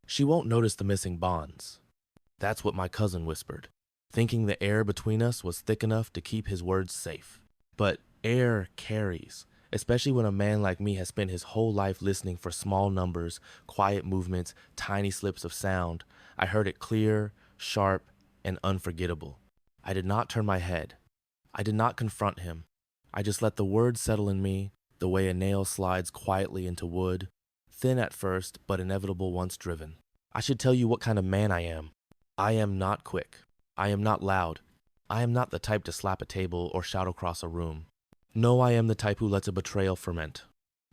She won't notice the missing bonds. That's what my cousin whispered, thinking the air between us was thick enough to keep his words safe. But air carries, especially when a man like me has spent his whole life listening for small numbers, quiet movements, tiny slips of sound. I heard it clear, sharp, and unforgettable. I did not turn my head. I did not confront him. I just let the words settle in me, the way a nail slides quietly into wood, thin at first, but inevitable once driven. I should tell you what kind of man I am. I am not quick. I am not loud. I am not the type to slap a table or shout across a room. No, I am the type who lets a betrayal ferment,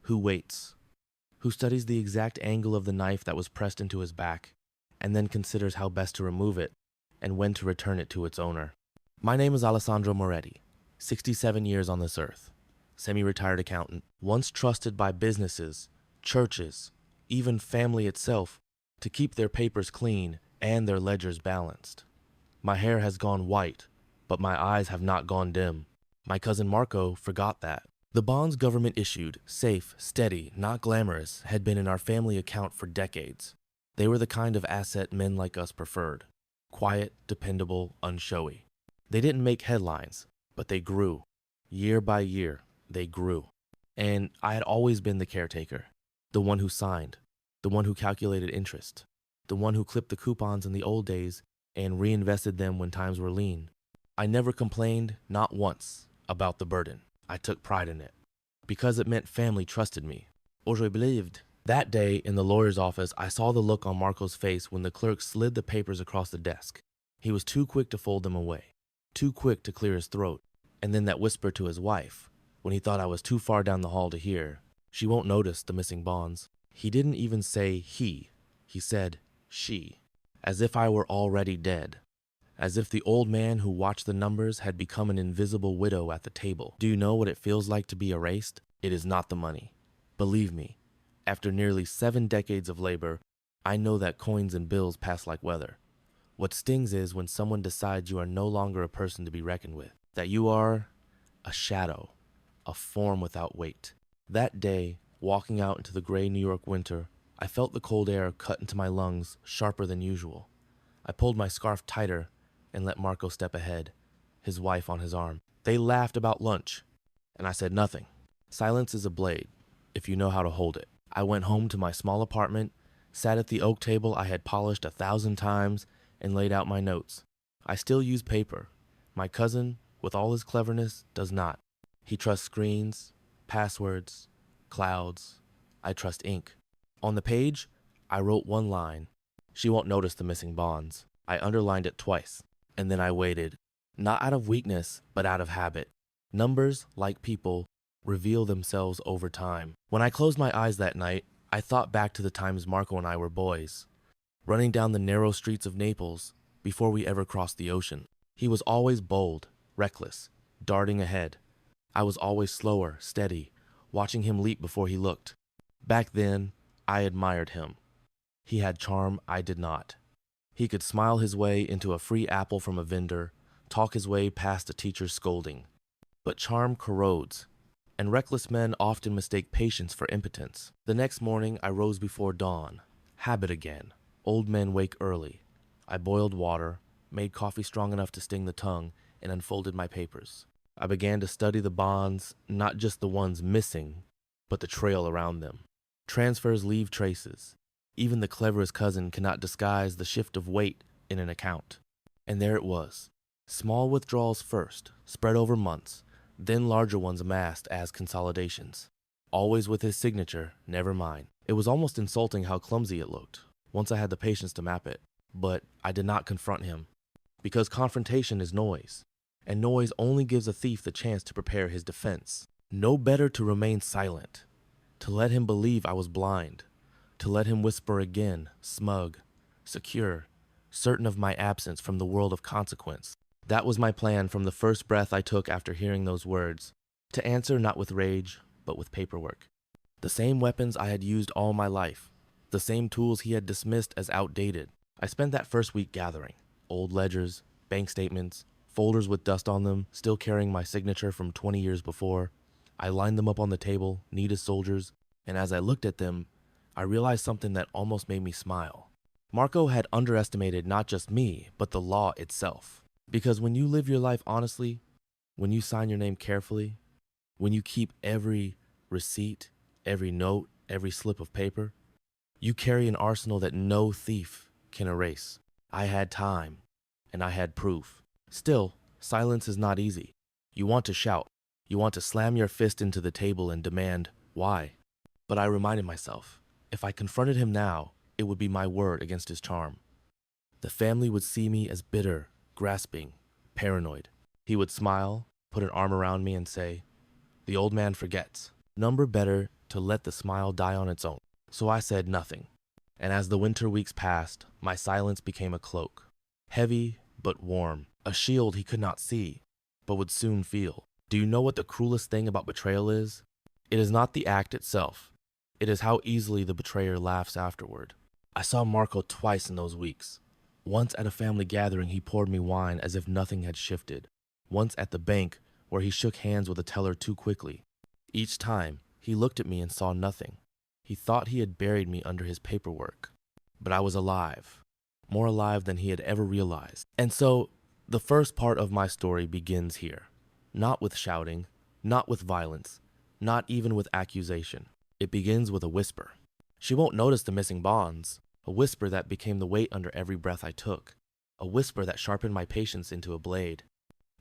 who waits, who studies the exact angle of the knife that was pressed into his back, and then considers how best to remove it and when to return it to its owner. My name is Alessandro Moretti, 67 years on this earth, semi-retired accountant, once trusted by businesses, churches, even family itself, to keep their papers clean and their ledgers balanced. My hair has gone white, but my eyes have not gone dim. My cousin Marco forgot that. The bonds government issued, safe, steady, not glamorous, had been in our family account for decades. They were the kind of asset men like us preferred. Quiet, dependable, unshowy. They didn't make headlines, but they grew. Year by year, they grew. And I had always been the caretaker, the one who signed, the one who calculated interest, the one who clipped the coupons in the old days and reinvested them when times were lean. I never complained, not once, about the burden. I took pride in it, because it meant family trusted me, or je believed. That day, in the lawyer's office, I saw the look on Marco's face when the clerk slid the papers across the desk. He was too quick to fold them away, too quick to clear his throat, and then that whisper to his wife, when he thought I was too far down the hall to hear, "She won't notice the missing bonds." He didn't even say he said she, as if I were already dead. As if the old man who watched the numbers had become an invisible widow at the table. Do you know what it feels like to be erased? It is not the money. Believe me, after nearly 7 decades of labor, I know that coins and bills pass like weather. What stings is when someone decides you are no longer a person to be reckoned with, that you are a shadow, a form without weight. That day, walking out into the gray New York winter, I felt the cold air cut into my lungs sharper than usual. I pulled my scarf tighter and let Marco step ahead, his wife on his arm. They laughed about lunch, and I said nothing. Silence is a blade, if you know how to hold it. I went home to my small apartment, sat at the oak table I had polished 1,000 times, and laid out my notes. I still use paper. My cousin, with all his cleverness, does not. He trusts screens, passwords, clouds. I trust ink. On the page, I wrote one line. She won't notice the missing bonds. I underlined it twice, and then I waited. Not out of weakness, but out of habit. Numbers, like people, reveal themselves over time. When I closed my eyes that night, I thought back to the times Marco and I were boys, running down the narrow streets of Naples before we ever crossed the ocean. He was always bold, reckless, darting ahead. I was always slower, steady, watching him leap before he looked. Back then, I admired him. He had charm I did not. He could smile his way into a free apple from a vendor, talk his way past a teacher's scolding. But charm corrodes, and reckless men often mistake patience for impotence. The next morning, I rose before dawn. Habit again. Old men wake early. I boiled water, made coffee strong enough to sting the tongue, and unfolded my papers. I began to study the bonds, not just the ones missing, but the trail around them. Transfers leave traces. Even the cleverest cousin cannot disguise the shift of weight in an account. And there it was. Small withdrawals first, spread over months, then larger ones amassed as consolidations. Always with his signature, never mine. It was almost insulting how clumsy it looked, once I had the patience to map it. But I did not confront him, because confrontation is noise, and noise only gives a thief the chance to prepare his defense. No better to remain silent, to let him believe I was blind, to let him whisper again, smug, secure, certain of my absence from the world of consequence. That was my plan from the first breath I took after hearing those words, to answer not with rage, but with paperwork. The same weapons I had used all my life, the same tools he had dismissed as outdated. I spent that first week gathering old ledgers, bank statements, folders with dust on them, still carrying my signature from 20 years before. I lined them up on the table, neat as soldiers, and as I looked at them, I realized something that almost made me smile. Marco had underestimated not just me, but the law itself. Because when you live your life honestly, when you sign your name carefully, when you keep every receipt, every note, every slip of paper, you carry an arsenal that no thief can erase. I had time, and I had proof. Still, silence is not easy. You want to shout. You want to slam your fist into the table and demand, why? But I reminded myself, if I confronted him now, it would be my word against his charm. The family would see me as bitter, grasping, paranoid. He would smile, put an arm around me and say, the old man forgets. Number better to let the smile die on its own. So I said nothing. And as the winter weeks passed, my silence became a cloak. Heavy, but warm. A shield he could not see, but would soon feel. Do you know what the cruelest thing about betrayal is? It is not the act itself. It is how easily the betrayer laughs afterward. I saw Marco twice in those weeks. Once at a family gathering, he poured me wine as if nothing had shifted. Once at the bank, where he shook hands with a teller too quickly. Each time, he looked at me and saw nothing. He thought he had buried me under his paperwork. But I was alive, more alive than he had ever realized. And so, the first part of my story begins here. Not with shouting, not with violence, not even with accusation. It begins with a whisper. She won't notice the missing bonds, a whisper that became the weight under every breath I took, a whisper that sharpened my patience into a blade.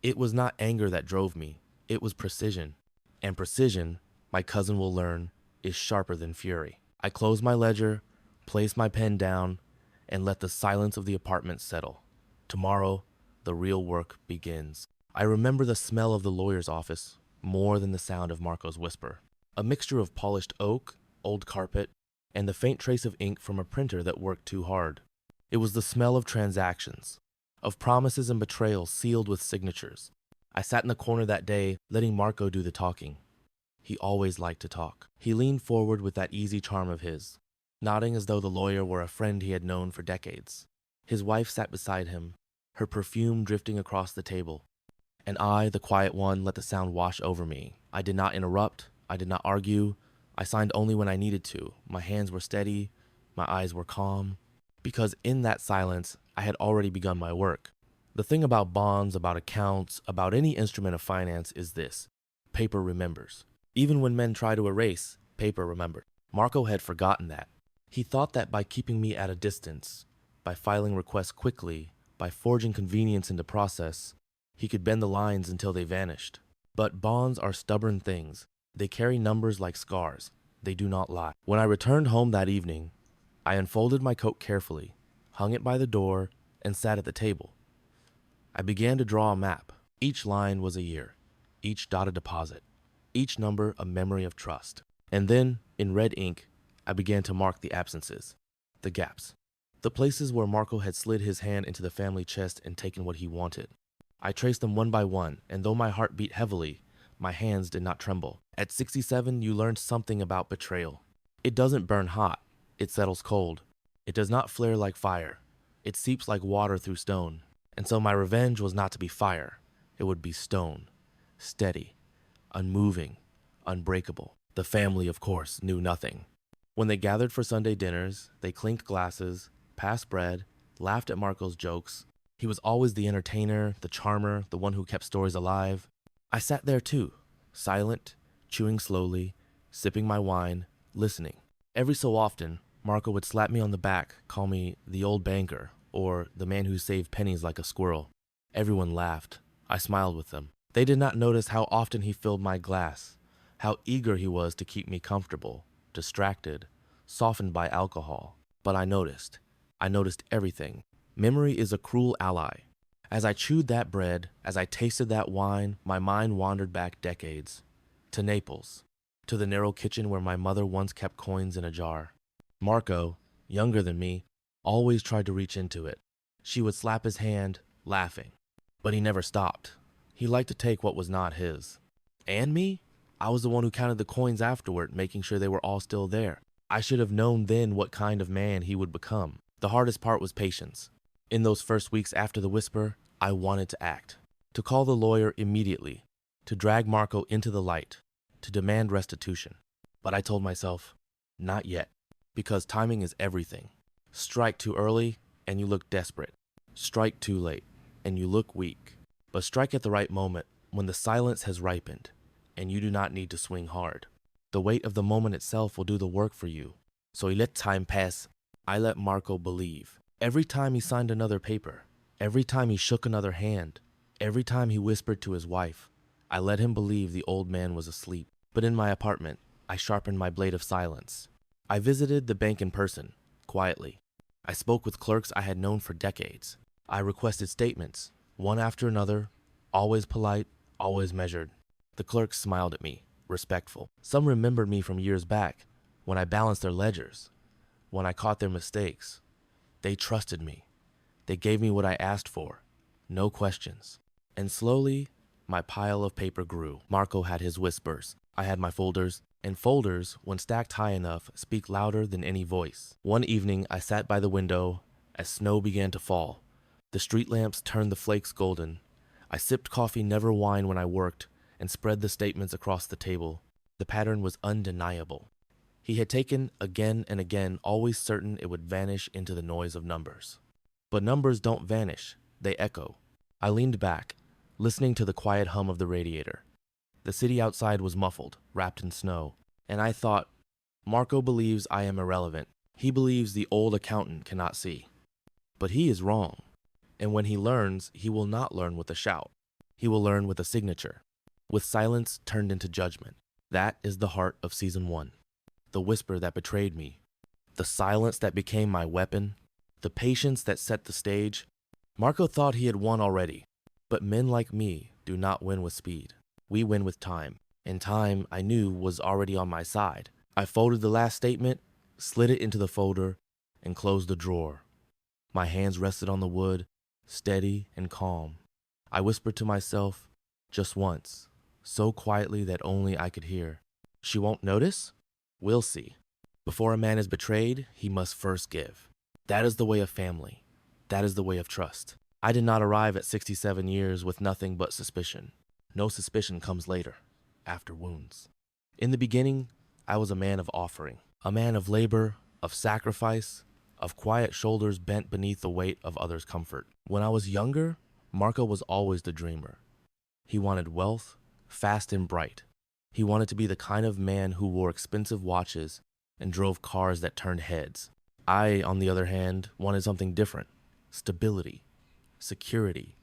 It was not anger that drove me, it was precision. And precision, my cousin will learn, is sharper than fury. I closed my ledger, placed my pen down, and let the silence of the apartment settle. Tomorrow, the real work begins. I remember the smell of the lawyer's office more than the sound of Marco's whisper. A mixture of polished oak, old carpet, and the faint trace of ink from a printer that worked too hard. It was the smell of transactions, of promises and betrayals sealed with signatures. I sat in the corner that day, letting Marco do the talking. He always liked to talk. He leaned forward with that easy charm of his, nodding as though the lawyer were a friend he had known for decades. His wife sat beside him, her perfume drifting across the table. And I, the quiet one, let the sound wash over me. I did not interrupt. I did not argue. I signed only when I needed to. My hands were steady. My eyes were calm. Because in that silence, I had already begun my work. The thing about bonds, about accounts, about any instrument of finance is this: paper remembers. Even when men try to erase, paper remembered. Marco had forgotten that. He thought that by keeping me at a distance, by filing requests quickly, by forging convenience in the process, he could bend the lines until they vanished. But bonds are stubborn things. They carry numbers like scars. They do not lie. When I returned home that evening, I unfolded my coat carefully, hung it by the door, and sat at the table. I began to draw a map. Each line was a year, each dot a deposit, each number a memory of trust. And then, in red ink, I began to mark the absences, the gaps, the places where Marco had slid his hand into the family chest and taken what he wanted. I traced them one by one, and though my heart beat heavily, my hands did not tremble. At 67, you learned something about betrayal. It doesn't burn hot. It settles cold. It does not flare like fire. It seeps like water through stone. And so my revenge was not to be fire. It would be stone, steady, unmoving, unbreakable. The family, of course, knew nothing. When they gathered for Sunday dinners, they clinked glasses, passed bread, laughed at Marco's jokes. He was always the entertainer, the charmer, the one who kept stories alive. I sat there too, silent, chewing slowly, sipping my wine, listening. Every so often, Marco would slap me on the back, call me the old banker, or the man who saved pennies like a squirrel. Everyone laughed. I smiled with them. They did not notice how often he filled my glass, how eager he was to keep me comfortable, distracted, softened by alcohol. But I noticed. I noticed everything. Memory is a cruel ally. As I chewed that bread, as I tasted that wine, my mind wandered back decades. To Naples, to the narrow kitchen where my mother once kept coins in a jar. Marco, younger than me, always tried to reach into it. She would slap his hand, laughing. But he never stopped. He liked to take what was not his. And me? I was the one who counted the coins afterward, making sure they were all still there. I should have known then what kind of man he would become. The hardest part was patience. In those first weeks after the whisper, I wanted to act. To call the lawyer immediately. To drag Marco into the light. To demand restitution. But I told myself, not yet. Because timing is everything. Strike too early, and you look desperate. Strike too late, and you look weak. But strike at the right moment, when the silence has ripened, and you do not need to swing hard. The weight of the moment itself will do the work for you. So he let time pass. I let Marco believe. Every time he signed another paper, every time he shook another hand, every time he whispered to his wife, I let him believe the old man was asleep. But in my apartment, I sharpened my blade of silence. I visited the bank in person, quietly. I spoke with clerks I had known for decades. I requested statements, one after another, always polite, always measured. The clerks smiled at me, respectful. Some remembered me from years back, when I balanced their ledgers, when I caught their mistakes. They trusted me. They gave me what I asked for, no questions. And slowly, my pile of paper grew. Marco had his whispers. I had my folders, and folders, when stacked high enough, speak louder than any voice. One evening, I sat by the window as snow began to fall. The street lamps turned the flakes golden. I sipped coffee, never wine, when I worked, and spread the statements across the table. The pattern was undeniable. He had taken again and again, always certain it would vanish into the noise of numbers. But numbers don't vanish, they echo. I leaned back, listening to the quiet hum of the radiator. The city outside was muffled, wrapped in snow, and I thought, Marco believes I am irrelevant. He believes the old accountant cannot see. But he is wrong, and when he learns, he will not learn with a shout. He will learn with a signature, with silence turned into judgment. That is the heart of Season 1. The whisper that betrayed me, the silence that became my weapon, the patience that set the stage. Marco thought he had won already, but men like me do not win with speed. We win with time, and time, I knew, was already on my side. I folded the last statement, slid it into the folder, and closed the drawer. My hands rested on the wood, steady and calm. I whispered to myself, just once, so quietly that only I could hear. She won't notice? We'll see. Before a man is betrayed, he must first give. That is the way of family. That is the way of trust. I did not arrive at 67 years with nothing but suspicion. No suspicion comes later, after wounds. In the beginning, I was a man of offering, a man of labor, of sacrifice, of quiet shoulders bent beneath the weight of others' comfort. When I was younger, Marco was always the dreamer. He wanted wealth, fast and bright. He wanted to be the kind of man who wore expensive watches and drove cars that turned heads. I, on the other hand, wanted something different. Stability, security,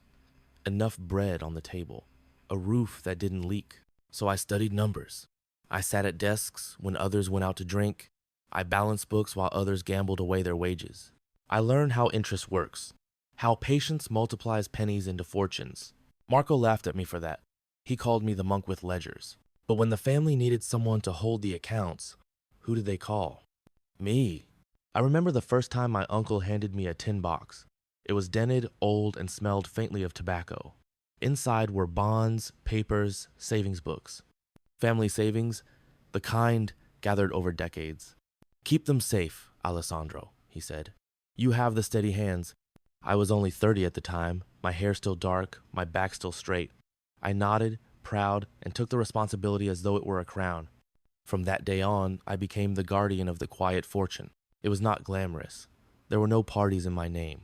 enough bread on the table, a roof that didn't leak. So I studied numbers. I sat at desks when others went out to drink. I balanced books while others gambled away their wages. I learned how interest works, how patience multiplies pennies into fortunes. Marco laughed at me for that. He called me the monk with ledgers. But when the family needed someone to hold the accounts, who did they call? Me. I remember the first time my uncle handed me a tin box. It was dented, old, and smelled faintly of tobacco. Inside were bonds, papers, savings books. Family savings, the kind gathered over decades. Keep them safe, Alessandro, he said. You have the steady hands. I was only 30 at the time, my hair still dark, my back still straight. I nodded, proud, and took the responsibility as though it were a crown. From that day on, I became the guardian of the quiet fortune. It was not glamorous. There were no parties in my name.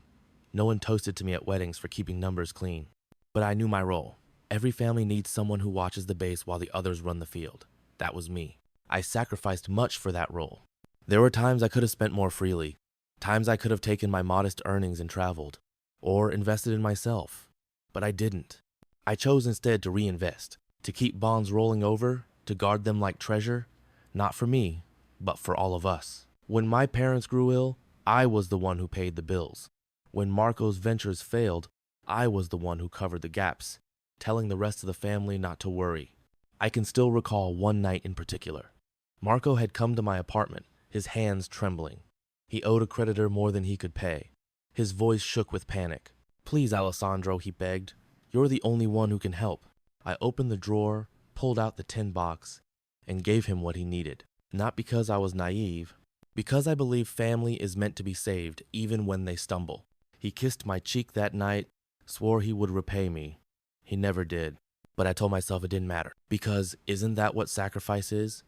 No one toasted to me at weddings for keeping numbers clean. But I knew my role. Every family needs someone who watches the base while the others run the field. That was me. I sacrificed much for that role. There were times I could have spent more freely, times I could have taken my modest earnings and traveled, or invested in myself. But I didn't. I chose instead to reinvest, to keep bonds rolling over, to guard them like treasure, not for me, but for all of us. When my parents grew ill, I was the one who paid the bills. When Marco's ventures failed, I was the one who covered the gaps, telling the rest of the family not to worry. I can still recall one night in particular. Marco had come to my apartment, his hands trembling. He owed a creditor more than he could pay. His voice shook with panic. Please, Alessandro, he begged. You're the only one who can help. I opened the drawer, pulled out the tin box, and gave him what he needed. Not because I was naive, because I believe family is meant to be saved even when they stumble. He kissed my cheek that night, swore he would repay me. He never did. But I told myself it didn't matter. Because isn't that what sacrifice is?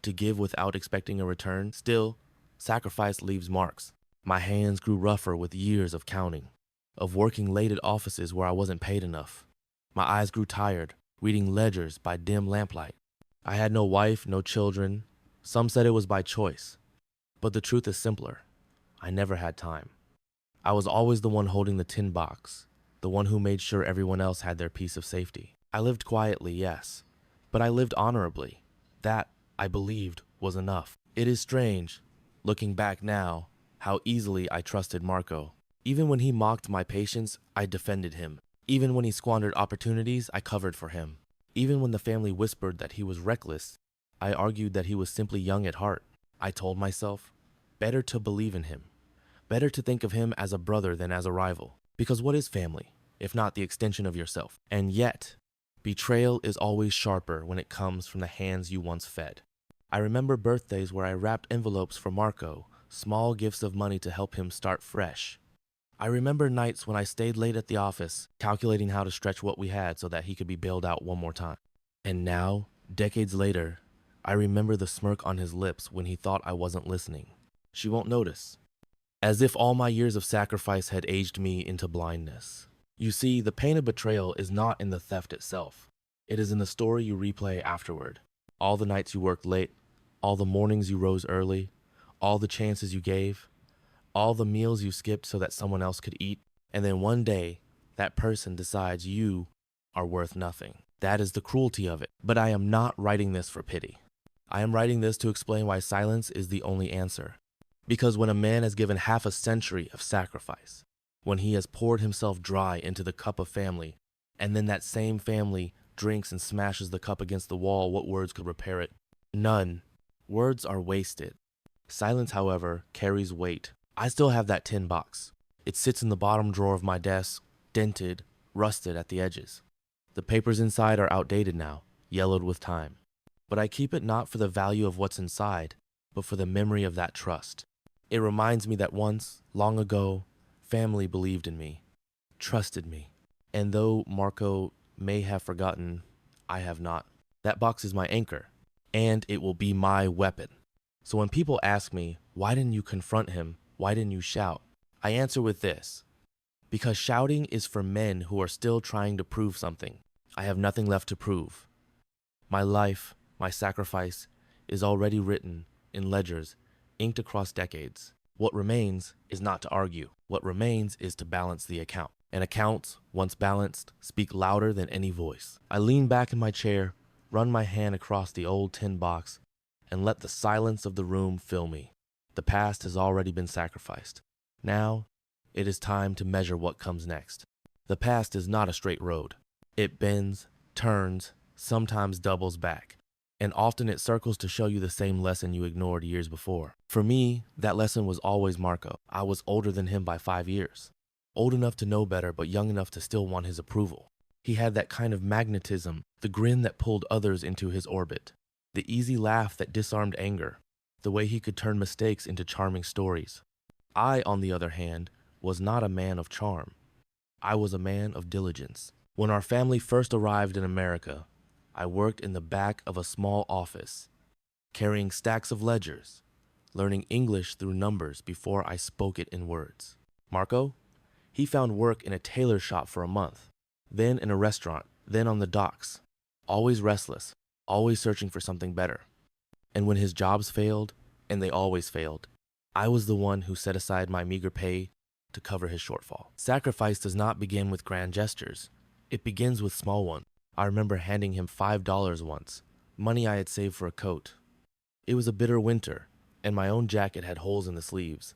To give without expecting a return? Still, sacrifice leaves marks. My hands grew rougher with years of counting, of working late at offices where I wasn't paid enough. My eyes grew tired, reading ledgers by dim lamplight. I had no wife, no children. Some said it was by choice. But the truth is simpler. I never had time. I was always the one holding the tin box, the one who made sure everyone else had their piece of safety. I lived quietly, yes, but I lived honorably. That, I believed, was enough. It is strange, looking back now, how easily I trusted Marco. Even when he mocked my patience, I defended him. Even when he squandered opportunities, I covered for him. Even when the family whispered that he was reckless, I argued that he was simply young at heart. I told myself, better to believe in him. Better to think of him as a brother than as a rival. Because what is family, if not the extension of yourself? And yet, betrayal is always sharper when it comes from the hands you once fed. I remember birthdays where I wrapped envelopes for Marco, small gifts of money to help him start fresh. I remember nights when I stayed late at the office, calculating how to stretch what we had so that he could be bailed out one more time. And now, decades later, I remember the smirk on his lips when he thought I wasn't listening. She won't notice. As if all my years of sacrifice had aged me into blindness. You see, the pain of betrayal is not in the theft itself. It is in the story you replay afterward. All the nights you worked late, all the mornings you rose early, all the chances you gave, all the meals you skipped so that someone else could eat, and then one day, that person decides you are worth nothing. That is the cruelty of it. But I am not writing this for pity. I am writing this to explain why silence is the only answer. Because when a man has given half a century of sacrifice, when he has poured himself dry into the cup of family, and then that same family drinks and smashes the cup against the wall, what words could repair it? None. Words are wasted. Silence, however, carries weight. I still have that tin box. It sits in the bottom drawer of my desk, dented, rusted at the edges. The papers inside are outdated now, yellowed with time. But I keep it not for the value of what's inside, but for the memory of that trust. It reminds me that once, long ago, family believed in me, trusted me. And though Marco may have forgotten, I have not. That box is my anchor, and it will be my weapon. So when people ask me, why didn't you confront him? Why didn't you shout? I answer with this. Because shouting is for men who are still trying to prove something. I have nothing left to prove. My life, my sacrifice, is already written in ledgers, inked across decades. What remains is not to argue. What remains is to balance the account. And accounts, once balanced, speak louder than any voice. I lean back in my chair, run my hand across the old tin box, and let the silence of the room fill me. The past has already been sacrificed. Now, it is time to measure what comes next. The past is not a straight road. It bends, turns, sometimes doubles back. And often it circles to show you the same lesson you ignored years before. For me, that lesson was always Marco. I was older than him by 5 years. Old enough to know better, but young enough to still want his approval. He had that kind of magnetism, the grin that pulled others into his orbit, the easy laugh that disarmed anger, the way he could turn mistakes into charming stories. I, on the other hand, was not a man of charm. I was a man of diligence. When our family first arrived in America, I worked in the back of a small office, carrying stacks of ledgers, learning English through numbers before I spoke it in words. Marco? He found work in a tailor shop for a month, then in a restaurant, then on the docks, always restless, always searching for something better. And when his jobs failed, and they always failed, I was the one who set aside my meager pay to cover his shortfall. Sacrifice does not begin with grand gestures. It begins with small ones. I remember handing him $5 once, money I had saved for a coat. It was a bitter winter, and my own jacket had holes in the sleeves.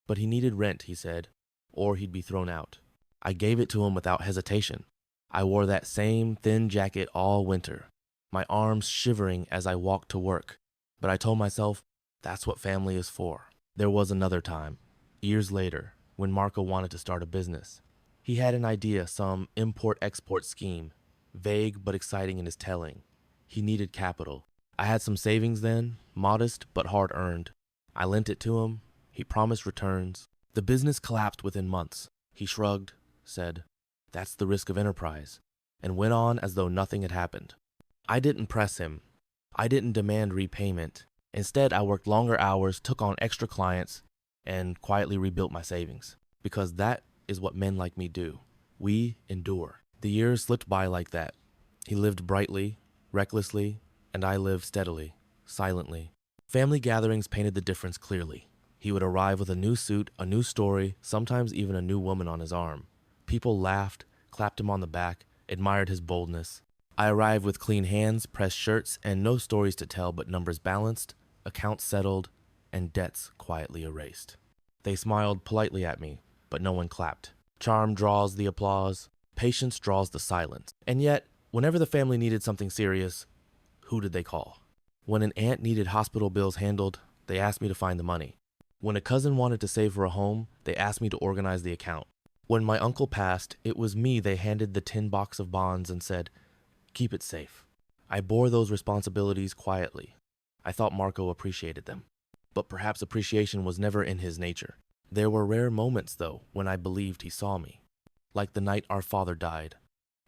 But he needed rent, he said, or he'd be thrown out. I gave it to him without hesitation. I wore that same thin jacket all winter, my arms shivering as I walked to work. But I told myself, that's what family is for. There was another time, years later, when Marco wanted to start a business. He had an idea, some import-export scheme, vague but exciting in his telling. He needed capital. I had some savings then, modest but hard-earned. I lent it to him. He promised returns. The business collapsed within months. He shrugged, said, "That's the risk of enterprise," and went on as though nothing had happened. I didn't press him. I didn't demand repayment. Instead, I worked longer hours, took on extra clients, and quietly rebuilt my savings. Because that is what men like me do. We endure. The years slipped by like that. He lived brightly, recklessly, and I lived steadily, silently. Family gatherings painted the difference clearly. He would arrive with a new suit, a new story, sometimes even a new woman on his arm. People laughed, clapped him on the back, admired his boldness. I arrived with clean hands, pressed shirts, and no stories to tell but numbers balanced, accounts settled, and debts quietly erased. They smiled politely at me, but no one clapped. Charm draws the applause, patience draws the silence. And yet, whenever the family needed something serious, who did they call? When an aunt needed hospital bills handled, they asked me to find the money. When a cousin wanted to save for a home, they asked me to organize the account. When my uncle passed, it was me they handed the tin box of bonds and said, "Keep it safe." I bore those responsibilities quietly. I thought Marco appreciated them. But perhaps appreciation was never in his nature. There were rare moments, though, when I believed he saw me. Like the night our father died.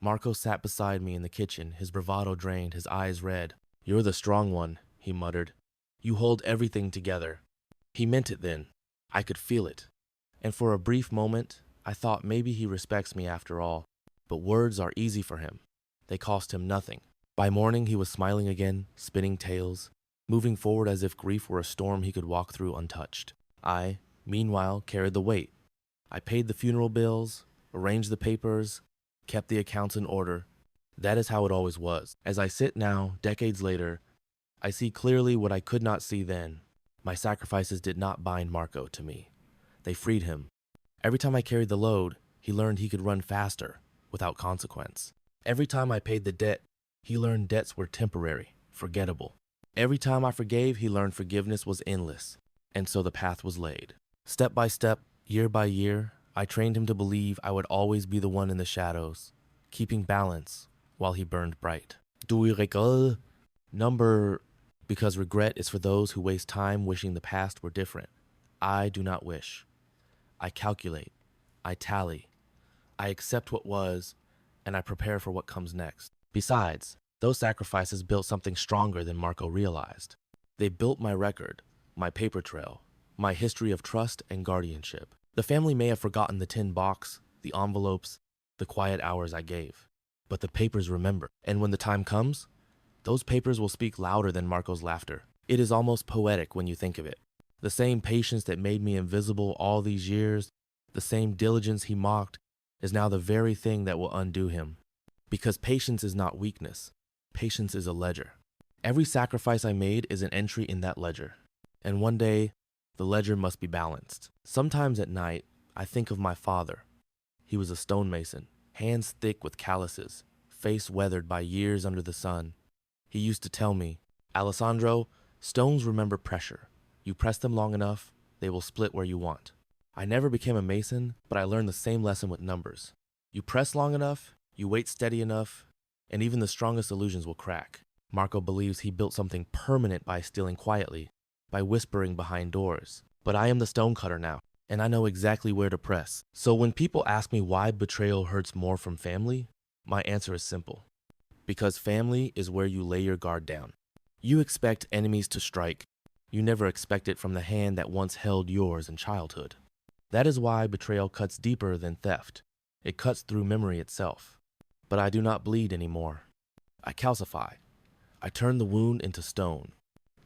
Marco sat beside me in the kitchen, his bravado drained, his eyes red. "You're the strong one," he muttered. "You hold everything together." He meant it then. I could feel it. And for a brief moment, I thought maybe he respects me after all. But words are easy for him. They cost him nothing. By morning, he was smiling again, spinning tales, moving forward as if grief were a storm he could walk through untouched. I, meanwhile, carried the weight. I paid the funeral bills, arranged the papers, kept the accounts in order. That is how it always was. As I sit now, decades later, I see clearly what I could not see then. My sacrifices did not bind Marco to me. They freed him. Every time I carried the load, he learned he could run faster, without consequence. Every time I paid the debt, he learned debts were temporary, forgettable. Every time I forgave, he learned forgiveness was endless. And so the path was laid. Step by step, year by year, I trained him to believe I would always be the one in the shadows, keeping balance while he burned bright. Do we recall? Number, because regret is for those who waste time wishing the past were different. I do not wish. I calculate. I tally. I accept what was, and I prepare for what comes next. Besides, those sacrifices built something stronger than Marco realized. They built my record, my paper trail, my history of trust and guardianship. The family may have forgotten the tin box, the envelopes, the quiet hours I gave. But the papers remember. And when the time comes, those papers will speak louder than Marco's laughter. It is almost poetic when you think of it. The same patience that made me invisible all these years, the same diligence he mocked, is now the very thing that will undo him. Because patience is not weakness. Patience is a ledger. Every sacrifice I made is an entry in that ledger. And one day, the ledger must be balanced. Sometimes at night, I think of my father. He was a stonemason, hands thick with calluses, face weathered by years under the sun. He used to tell me, "Alessandro, stones remember pressure. You press them long enough, they will split where you want." I never became a mason, but I learned the same lesson with numbers. You press long enough, you wait steady enough, and even the strongest illusions will crack. Marco believes he built something permanent by stealing quietly, by whispering behind doors. But I am the stonecutter now, and I know exactly where to press. So when people ask me why betrayal hurts more from family, my answer is simple. Because family is where you lay your guard down. You expect enemies to strike. You never expect it from the hand that once held yours in childhood. That is why betrayal cuts deeper than theft. It cuts through memory itself. But I do not bleed anymore. I calcify. I turn the wound into stone.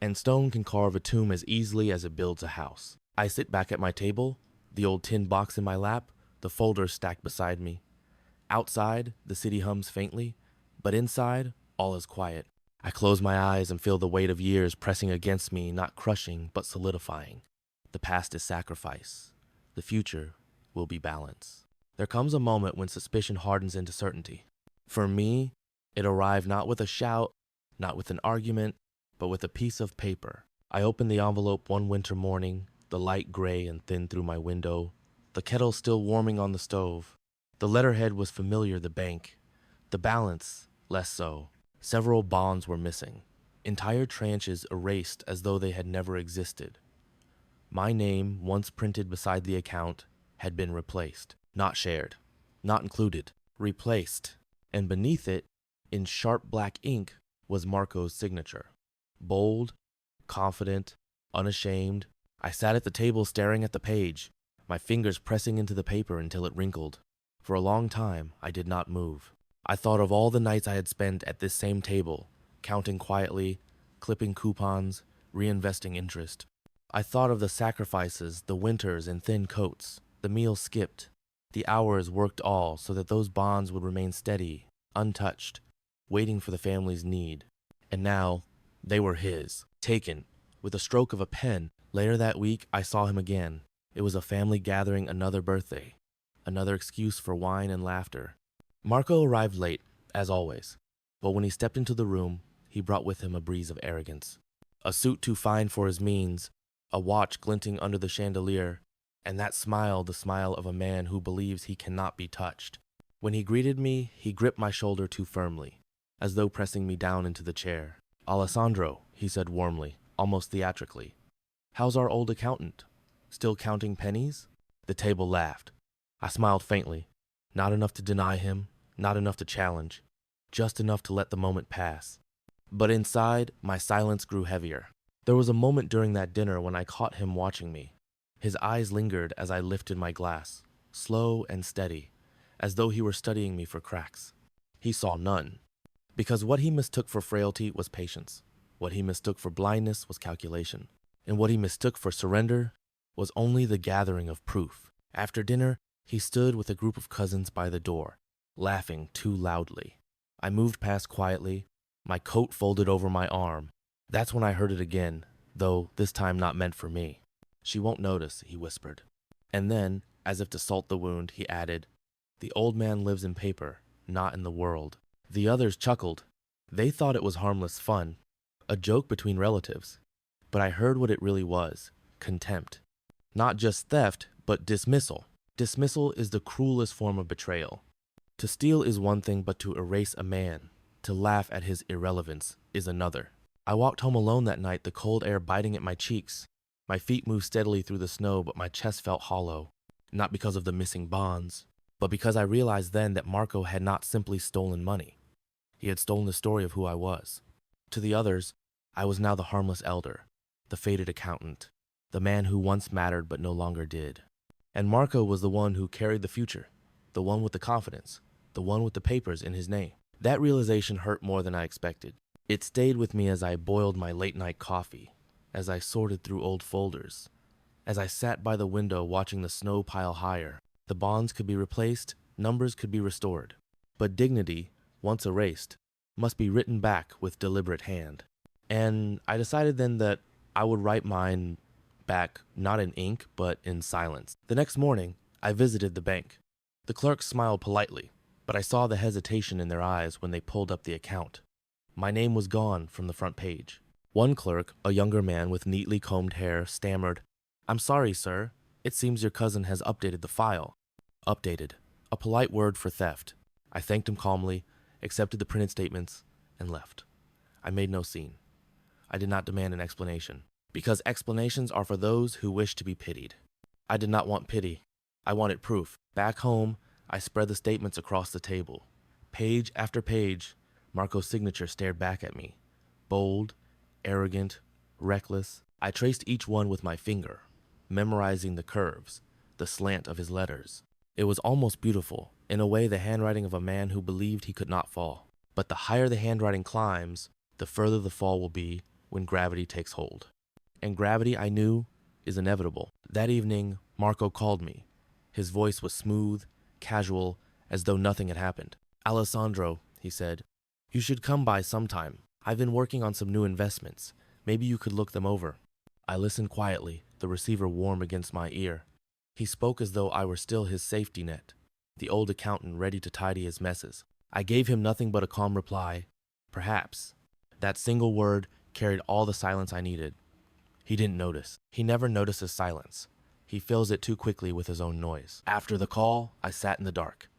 And stone can carve a tomb as easily as it builds a house. I sit back at my table, the old tin box in my lap, the folders stacked beside me. Outside, the city hums faintly, but inside, all is quiet. I close my eyes and feel the weight of years pressing against me, not crushing, but solidifying. The past is sacrifice. The future will be balance. There comes a moment when suspicion hardens into certainty. For me, it arrived not with a shout, not with an argument, but with a piece of paper. I opened the envelope one winter morning, the light gray and thin through my window, the kettle still warming on the stove. The letterhead was familiar, the bank. The balance, less so. Several bonds were missing. Entire tranches erased as though they had never existed. My name, once printed beside the account, had been replaced. Not shared. Not included. Replaced. And beneath it, in sharp black ink, was Marco's signature. Bold, confident, unashamed, I sat at the table staring at the page, my fingers pressing into the paper until it wrinkled. For a long time, I did not move. I thought of all the nights I had spent at this same table, counting quietly, clipping coupons, reinvesting interest. I thought of the sacrifices, the winters in thin coats, the meals skipped, the hours worked all so that those bonds would remain steady, untouched, waiting for the family's need. And now, they were his, taken, with a stroke of a pen. Later that week, I saw him again. It was a family gathering, another birthday, another excuse for wine and laughter. Marco arrived late, as always, but when he stepped into the room, he brought with him a breeze of arrogance. A suit too fine for his means, a watch glinting under the chandelier, and that smile, the smile of a man who believes he cannot be touched. When he greeted me, he gripped my shoulder too firmly, as though pressing me down into the chair. "Alessandro," he said warmly, almost theatrically. "How's our old accountant? Still counting pennies?" The table laughed. I smiled faintly. Not enough to deny him, not enough to challenge, just enough to let the moment pass. But inside, my silence grew heavier. There was a moment during that dinner when I caught him watching me. His eyes lingered as I lifted my glass, slow and steady, as though he were studying me for cracks. He saw none, because what he mistook for frailty was patience. What he mistook for blindness was calculation. And what he mistook for surrender was only the gathering of proof. After dinner, he stood with a group of cousins by the door, laughing too loudly. I moved past quietly, my coat folded over my arm. That's when I heard it again, though this time not meant for me. "She won't notice," he whispered. And then, as if to salt the wound, he added, "The old man lives in paper, not in the world." The others chuckled. They thought it was harmless fun, a joke between relatives. But I heard what it really was: contempt. Not just theft, but dismissal. Dismissal is the cruelest form of betrayal. To steal is one thing, but to erase a man, to laugh at his irrelevance, is another. I walked home alone that night, the cold air biting at my cheeks. My feet moved steadily through the snow, but my chest felt hollow. Not because of the missing bonds, but because I realized then that Marco had not simply stolen money. He had stolen the story of who I was. To the others, I was now the harmless elder, the faded accountant, the man who once mattered but no longer did. And Marco was the one who carried the future, the one with the confidence, the one with the papers in his name. That realization hurt more than I expected. It stayed with me as I boiled my late-night coffee, as I sorted through old folders, as I sat by the window watching the snow pile higher. The bonds could be replaced, numbers could be restored, but dignity, once erased, must be written back with deliberate hand. And I decided then that I would write mine back not in ink, but in silence. The next morning, I visited the bank. The clerks smiled politely, but I saw the hesitation in their eyes when they pulled up the account. My name was gone from the front page. One clerk, a younger man with neatly combed hair, stammered, "I'm sorry, sir. It seems your cousin has updated the file." Updated, a polite word for theft. I thanked him calmly, accepted the printed statements, and left. I made no scene. I did not demand an explanation, because explanations are for those who wish to be pitied. I did not want pity. I wanted proof. Back home, I spread the statements across the table. Page after page, Marco's signature stared back at me. Bold, arrogant, reckless. I traced each one with my finger, memorizing the curves, the slant of his letters. It was almost beautiful, in a way the handwriting of a man who believed he could not fall. But the higher the handwriting climbs, the further the fall will be when gravity takes hold. And gravity, I knew, is inevitable. That evening, Marco called me. His voice was smooth, casual, as though nothing had happened. "Alessandro," he said, "you should come by sometime. I've been working on some new investments. Maybe you could look them over." I listened quietly, the receiver warm against my ear. He spoke as though I were still his safety net, the old accountant ready to tidy his messes. I gave him nothing but a calm reply, "Perhaps." That single word carried all the silence I needed. He didn't notice. He never notices silence. He fills it too quickly with his own noise. After the call, I sat in the dark.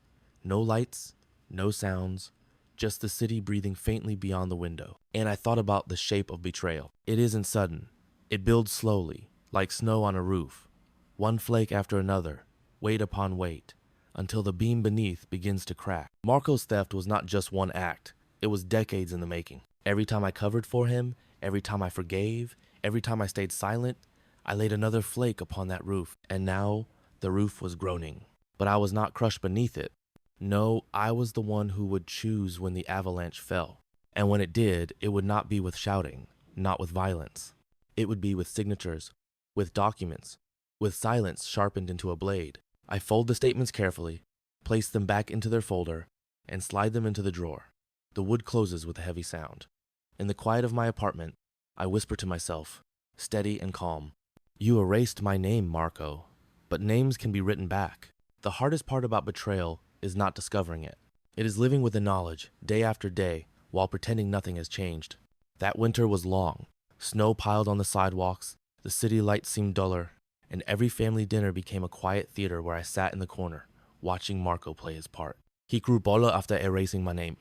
No lights, no sounds, just the city breathing faintly beyond the window. And I thought about the shape of betrayal. It isn't sudden. It builds slowly, like snow on a roof. One flake after another, weight upon weight, until the beam beneath begins to crack. Marco's theft was not just one act. It was decades in the making. Every time I covered for him, every time I forgave, every time I stayed silent, I laid another flake upon that roof, and now the roof was groaning. But I was not crushed beneath it. No, I was the one who would choose when the avalanche fell. And when it did, it would not be with shouting, not with violence. It would be with signatures, with documents, with silence sharpened into a blade. I fold the statements carefully, place them back into their folder, and slide them into the drawer. The wood closes with a heavy sound. In the quiet of my apartment, I whisper to myself, steady and calm, "You erased my name, Marco, but names can be written back." The hardest part about betrayal is not discovering it. It is living with the knowledge, day after day, while pretending nothing has changed. That winter was long. Snow piled on the sidewalks, the city lights seemed duller, and every family dinner became a quiet theater where I sat in the corner, watching Marco play his part. He grew bolder after erasing my name.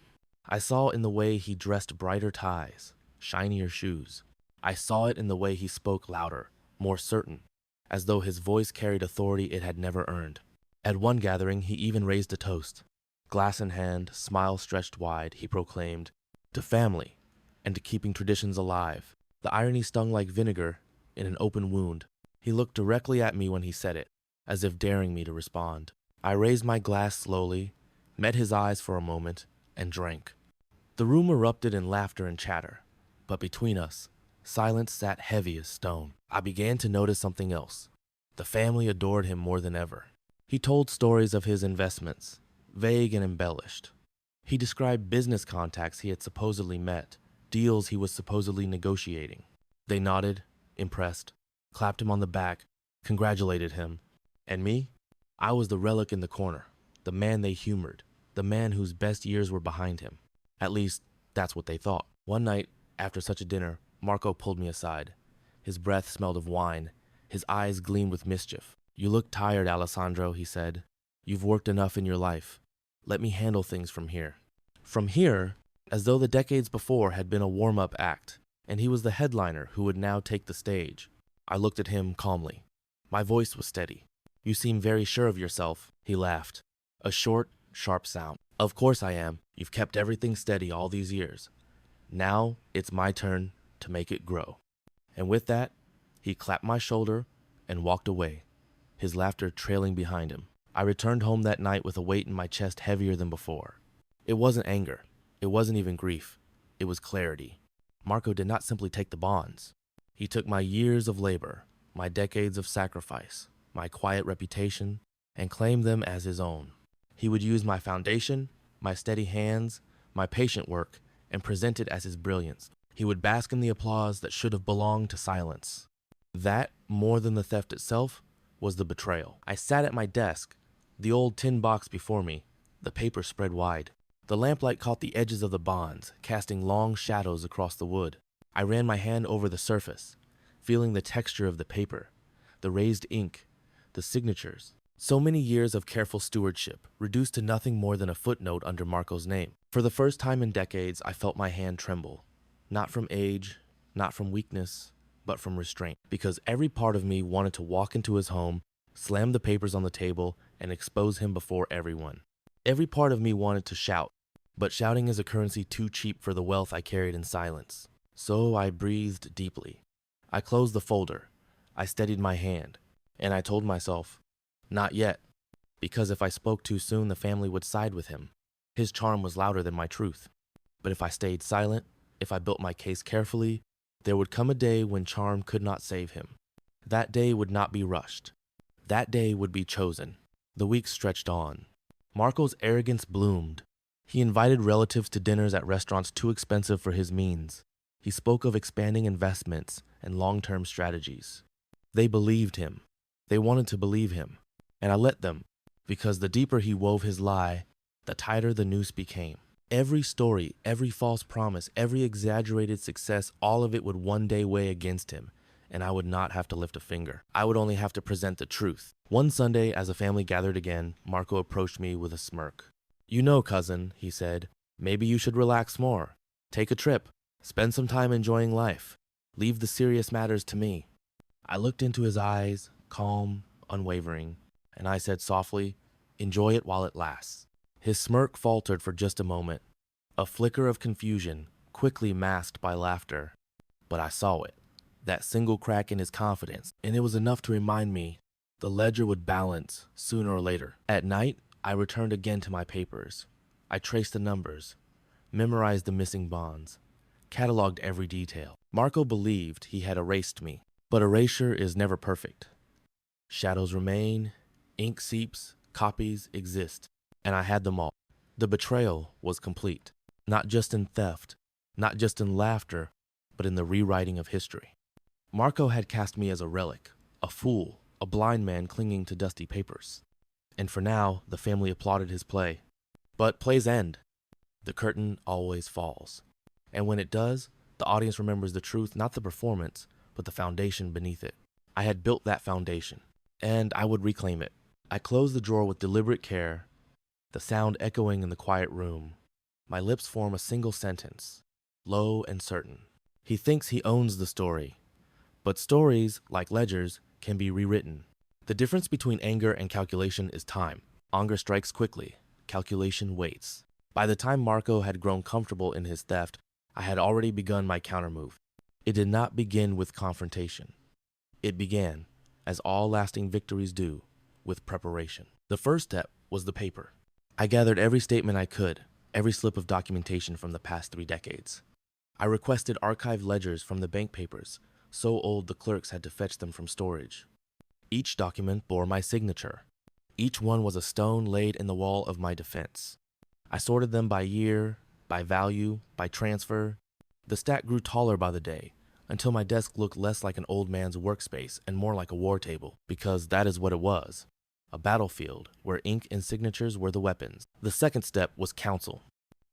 I saw in the way he dressed brighter ties, shinier shoes. I saw it in the way he spoke louder, more certain, as though his voice carried authority it had never earned. At one gathering, he even raised a toast. Glass in hand, smile stretched wide, he proclaimed, "To family, and to keeping traditions alive." The irony stung like vinegar in an open wound. He looked directly at me when he said it, as if daring me to respond. I raised my glass slowly, met his eyes for a moment, and drank. The room erupted in laughter and chatter, but between us, silence sat heavy as stone. I began to notice something else. The family adored him more than ever. He told stories of his investments, vague and embellished. He described business contacts he had supposedly met, deals he was supposedly negotiating. They nodded, impressed, clapped him on the back, congratulated him. And me? I was the relic in the corner, the man they humored, the man whose best years were behind him. At least, that's what they thought. One night, after such a dinner, Marco pulled me aside. His breath smelled of wine. His eyes gleamed with mischief. "You look tired, Alessandro," he said. "You've worked enough in your life. Let me handle things from here." From here, as though the decades before had been a warm-up act, and he was the headliner who would now take the stage. I looked at him calmly. My voice was steady. "You seem very sure of yourself," he laughed. A short, sharp sound. "Of course I am. You've kept everything steady all these years. Now it's my turn to make it grow." And with that, he clapped my shoulder and walked away, his laughter trailing behind him. I returned home that night with a weight in my chest heavier than before. It wasn't anger. It wasn't even grief. It was clarity. Marco did not simply take the bonds. He took my years of labor, my decades of sacrifice, my quiet reputation, and claimed them as his own. He would use my foundation, my steady hands, my patient work, and present it as his brilliance. He would bask in the applause that should have belonged to silence. That, more than the theft itself, was the betrayal. I sat at my desk, the old tin box before me, the paper spread wide. The lamplight caught the edges of the bonds, casting long shadows across the wood. I ran my hand over the surface, feeling the texture of the paper, the raised ink, the signatures. So many years of careful stewardship, reduced to nothing more than a footnote under Marco's name. For the first time in decades, I felt my hand tremble. Not from age, not from weakness, but from restraint. Because every part of me wanted to walk into his home, slam the papers on the table, and expose him before everyone. Every part of me wanted to shout, but shouting is a currency too cheap for the wealth I carried in silence. So I breathed deeply. I closed the folder. I steadied my hand, and I told myself, not yet, because if I spoke too soon, the family would side with him. His charm was louder than my truth. But if I stayed silent, if I built my case carefully, there would come a day when charm could not save him. That day would not be rushed. That day would be chosen. The weeks stretched on. Marco's arrogance bloomed. He invited relatives to dinners at restaurants too expensive for his means. He spoke of expanding investments and long-term strategies. They believed him. They wanted to believe him. And I let them, because the deeper he wove his lie, the tighter the noose became. Every story, every false promise, every exaggerated success, all of it would one day weigh against him, and I would not have to lift a finger. I would only have to present the truth. One Sunday, as the family gathered again, Marco approached me with a smirk. "You know, cousin," he said, "maybe you should relax more. Take a trip. Spend some time enjoying life. Leave the serious matters to me." I looked into his eyes, calm, unwavering, and I said softly, "Enjoy it while it lasts." His smirk faltered for just a moment, a flicker of confusion, quickly masked by laughter. But I saw it. that single crack in his confidence, and it was enough to remind me the ledger would balance sooner or later. At night, I returned again to my papers. I traced the numbers, memorized the missing bonds, cataloged every detail. Marco believed he had erased me, but erasure is never perfect. Shadows remain, ink seeps, copies exist, and I had them all. The betrayal was complete, not just in theft, not just in laughter, but in the rewriting of history. Marco had cast me as a relic, a fool, a blind man clinging to dusty papers. And for now, the family applauded his play. But plays end. The curtain always falls. And when it does, the audience remembers the truth, not the performance, but the foundation beneath it. I had built that foundation, and I would reclaim it. I closed the drawer with deliberate care, the sound echoing in the quiet room. My lips form a single sentence, low and certain. He thinks he owns the story, but stories, like ledgers, can be rewritten. The difference between anger and calculation is time. Anger strikes quickly. Calculation waits. By the time Marco had grown comfortable in his theft, I had already begun my countermove. It did not begin with confrontation. It began, as all lasting victories do, with preparation. The first step was the paper. I gathered every statement I could, every slip of documentation from the past 3 decades. I requested archived ledgers from the bank papers, so old the clerks had to fetch them from storage. Each document bore my signature. Each one was a stone laid in the wall of my defense. I sorted them by year, by value, by transfer. The stack grew taller by the day, until my desk looked less like an old man's workspace and more like a war table, because that is what it was. A battlefield where ink and signatures were the weapons. The second step was counsel.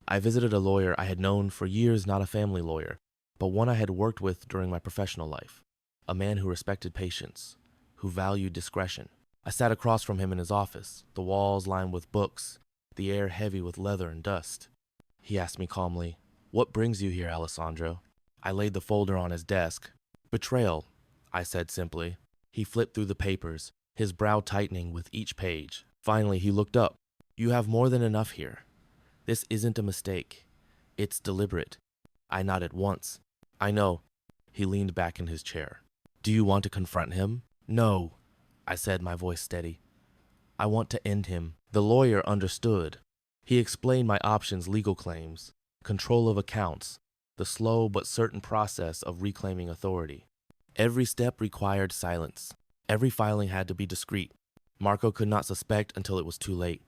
I visited a lawyer I had known for years, not a family lawyer, but one I had worked with during my professional life. A man who respected patience, who valued discretion. I sat across from him in his office, the walls lined with books, the air heavy with leather and dust. He asked me calmly, "What brings you here, Alessandro?" I laid the folder on his desk. "Betrayal," I said simply. He flipped through the papers, his brow tightening with each page. Finally, he looked up. "You have more than enough here. This isn't a mistake. It's deliberate." I nodded once. "I know." He leaned back in his chair. "Do you want to confront him?" "No," I said, my voice steady. "I want to end him." The lawyer understood. He explained my options: legal claims, control of accounts, the slow but certain process of reclaiming authority. Every step required silence. Every filing had to be discreet. Marco could not suspect until it was too late.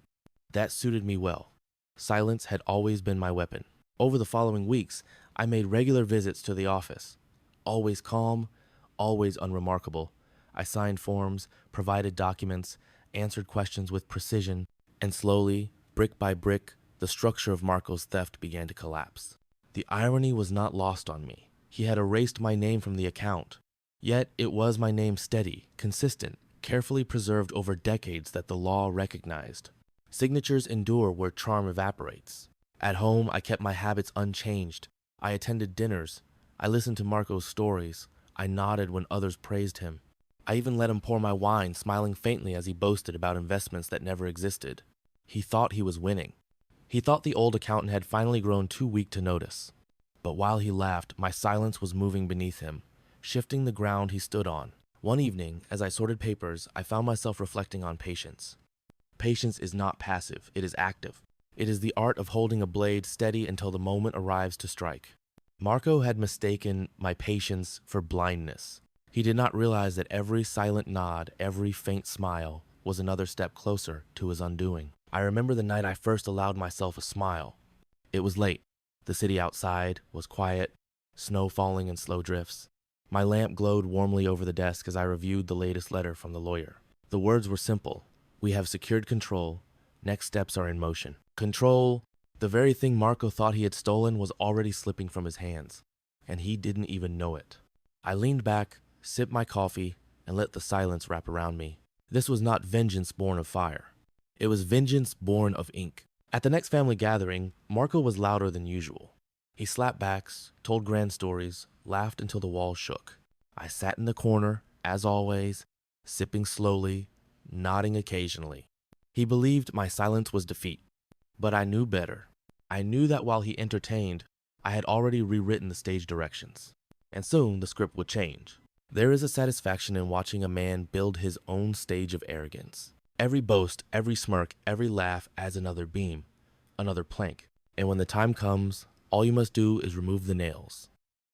That suited me well. Silence had always been my weapon. Over the following weeks, I made regular visits to the office. Always calm, always unremarkable. I signed forms, provided documents, answered questions with precision, and slowly, brick by brick, the structure of Marco's theft began to collapse. The irony was not lost on me. He had erased my name from the account. Yet it was my name, steady, consistent, carefully preserved over decades, that the law recognized. Signatures endure where charm evaporates. At home, I kept my habits unchanged. I attended dinners. I listened to Marco's stories. I nodded when others praised him. I even let him pour my wine, smiling faintly as he boasted about investments that never existed. He thought he was winning. He thought the old accountant had finally grown too weak to notice. But while he laughed, my silence was moving beneath him, shifting the ground he stood on. One evening, as I sorted papers, I found myself reflecting on patience. Patience is not passive, it is active. It is the art of holding a blade steady until the moment arrives to strike. Marco had mistaken my patience for blindness. He did not realize that every silent nod, every faint smile, was another step closer to his undoing. I remember the night I first allowed myself a smile. It was late. The city outside was quiet, snow falling in slow drifts. My lamp glowed warmly over the desk as I reviewed the latest letter from the lawyer. The words were simple. "We have secured control. Next steps are in motion." Control, the very thing Marco thought he had stolen, was already slipping from his hands, and he didn't even know it. I leaned back, sipped my coffee, and let the silence wrap around me. This was not vengeance born of fire. It was vengeance born of ink. At the next family gathering, Marco was louder than usual. He slapped backs, told grand stories, laughed until the walls shook. I sat in the corner, as always, sipping slowly, nodding occasionally. He believed my silence was defeat. But I knew better. I knew that while he entertained, I had already rewritten the stage directions. and soon the script would change. There is a satisfaction in watching a man build his own stage of arrogance. Every boast, every smirk, every laugh adds another beam, another plank. And when the time comes, all you must do is remove the nails.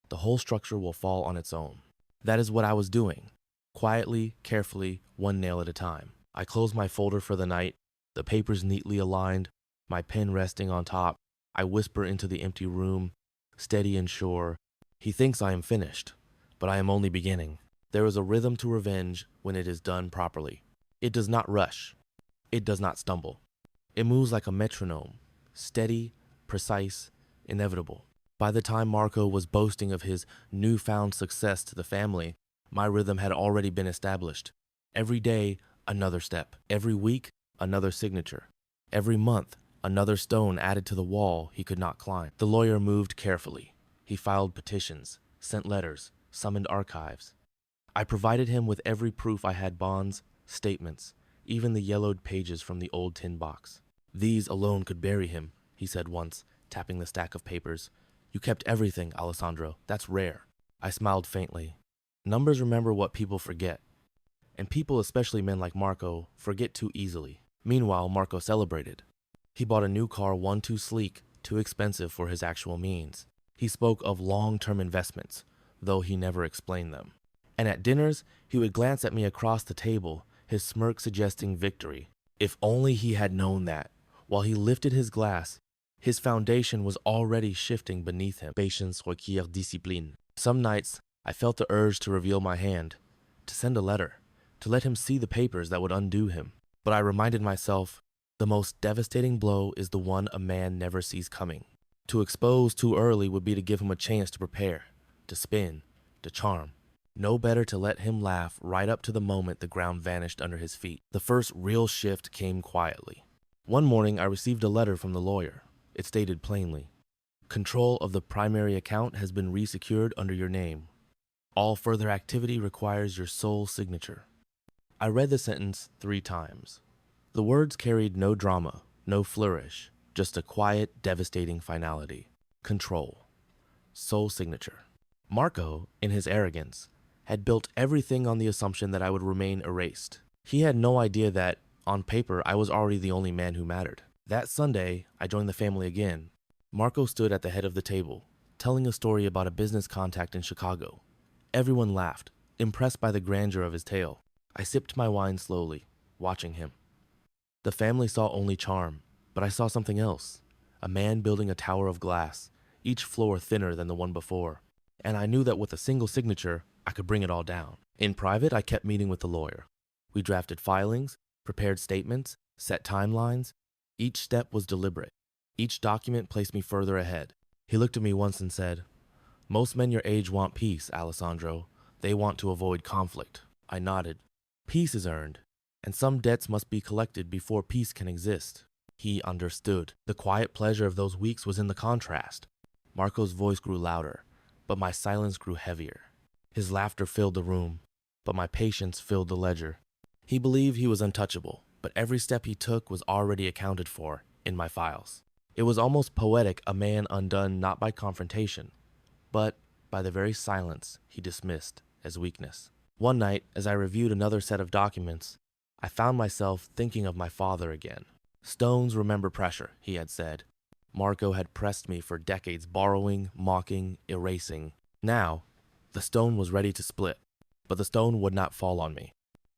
The whole structure will fall on its own. That is what I was doing. Quietly, carefully, one nail at a time. I closed my folder for the night, the papers neatly aligned, my pen resting on top. I whisper into the empty room, steady and sure. He thinks I am finished, but I am only beginning. There is a rhythm to revenge when it is done properly. It does not rush. It does not stumble. It moves like a metronome, steady, precise, inevitable. By the time Marco was boasting of his newfound success to the family, my rhythm had already been established. Every day, another step. Every week, another signature. Every month, another stone added to the wall he could not climb. The lawyer moved carefully. He filed petitions, sent letters, summoned archives. I provided him with every proof I had: bonds, statements, even the yellowed pages from the old tin box. These alone could bury him, he said once, tapping the stack of papers. You kept everything, Alessandro. That's rare. I smiled faintly. Numbers remember what people forget. And people, especially men like Marco, forget too easily. Meanwhile, Marco celebrated. He bought a new car, one too sleek, too expensive for his actual means. He spoke of long-term investments, though he never explained them. And at dinners, he would glance at me across the table, his smirk suggesting victory. If only he had known that, while he lifted his glass, his foundation was already shifting beneath him. Patience requiert discipline. Some nights, I felt the urge to reveal my hand, to send a letter, to let him see the papers that would undo him. But I reminded myself, the most devastating blow is the one a man never sees coming. To expose too early would be to give him a chance to prepare, to spin, to charm. No better to let him laugh right up to the moment the ground vanished under his feet. The first real shift came quietly. One morning, I received a letter from the lawyer. It stated plainly, "Control of the primary account has been resecured under your name. All further activity requires your sole signature." I read the sentence 3 times. The words carried no drama, no flourish, just a quiet, devastating finality. Control. Sole signature. Marco, in his arrogance, had built everything on the assumption that I would remain erased. He had no idea that, on paper, I was already the only man who mattered. That Sunday, I joined the family again. Marco stood at the head of the table, telling a story about a business contact in Chicago. Everyone laughed, impressed by the grandeur of his tale. I sipped my wine slowly, watching him. The family saw only charm, but I saw something else. A man building a tower of glass, each floor thinner than the one before. And I knew that with a single signature, I could bring it all down. In private, I kept meeting with the lawyer. We drafted filings, prepared statements, set timelines. Each step was deliberate. Each document placed me further ahead. He looked at me once and said, "Most men your age want peace, Alessandro. They want to avoid conflict." I nodded. Peace is earned, and some debts must be collected before peace can exist. He understood. The quiet pleasure of those weeks was in the contrast. Marco's voice grew louder, but my silence grew heavier. His laughter filled the room, but my patience filled the ledger. He believed he was untouchable, but every step he took was already accounted for in my files. It was almost poetic, a man undone not by confrontation, but by the very silence he dismissed as weakness. One night, as I reviewed another set of documents, I found myself thinking of my father again. Stones remember pressure, he had said. Marco had pressed me for decades, borrowing, mocking, erasing. Now, the stone was ready to split, but the stone would not fall on me.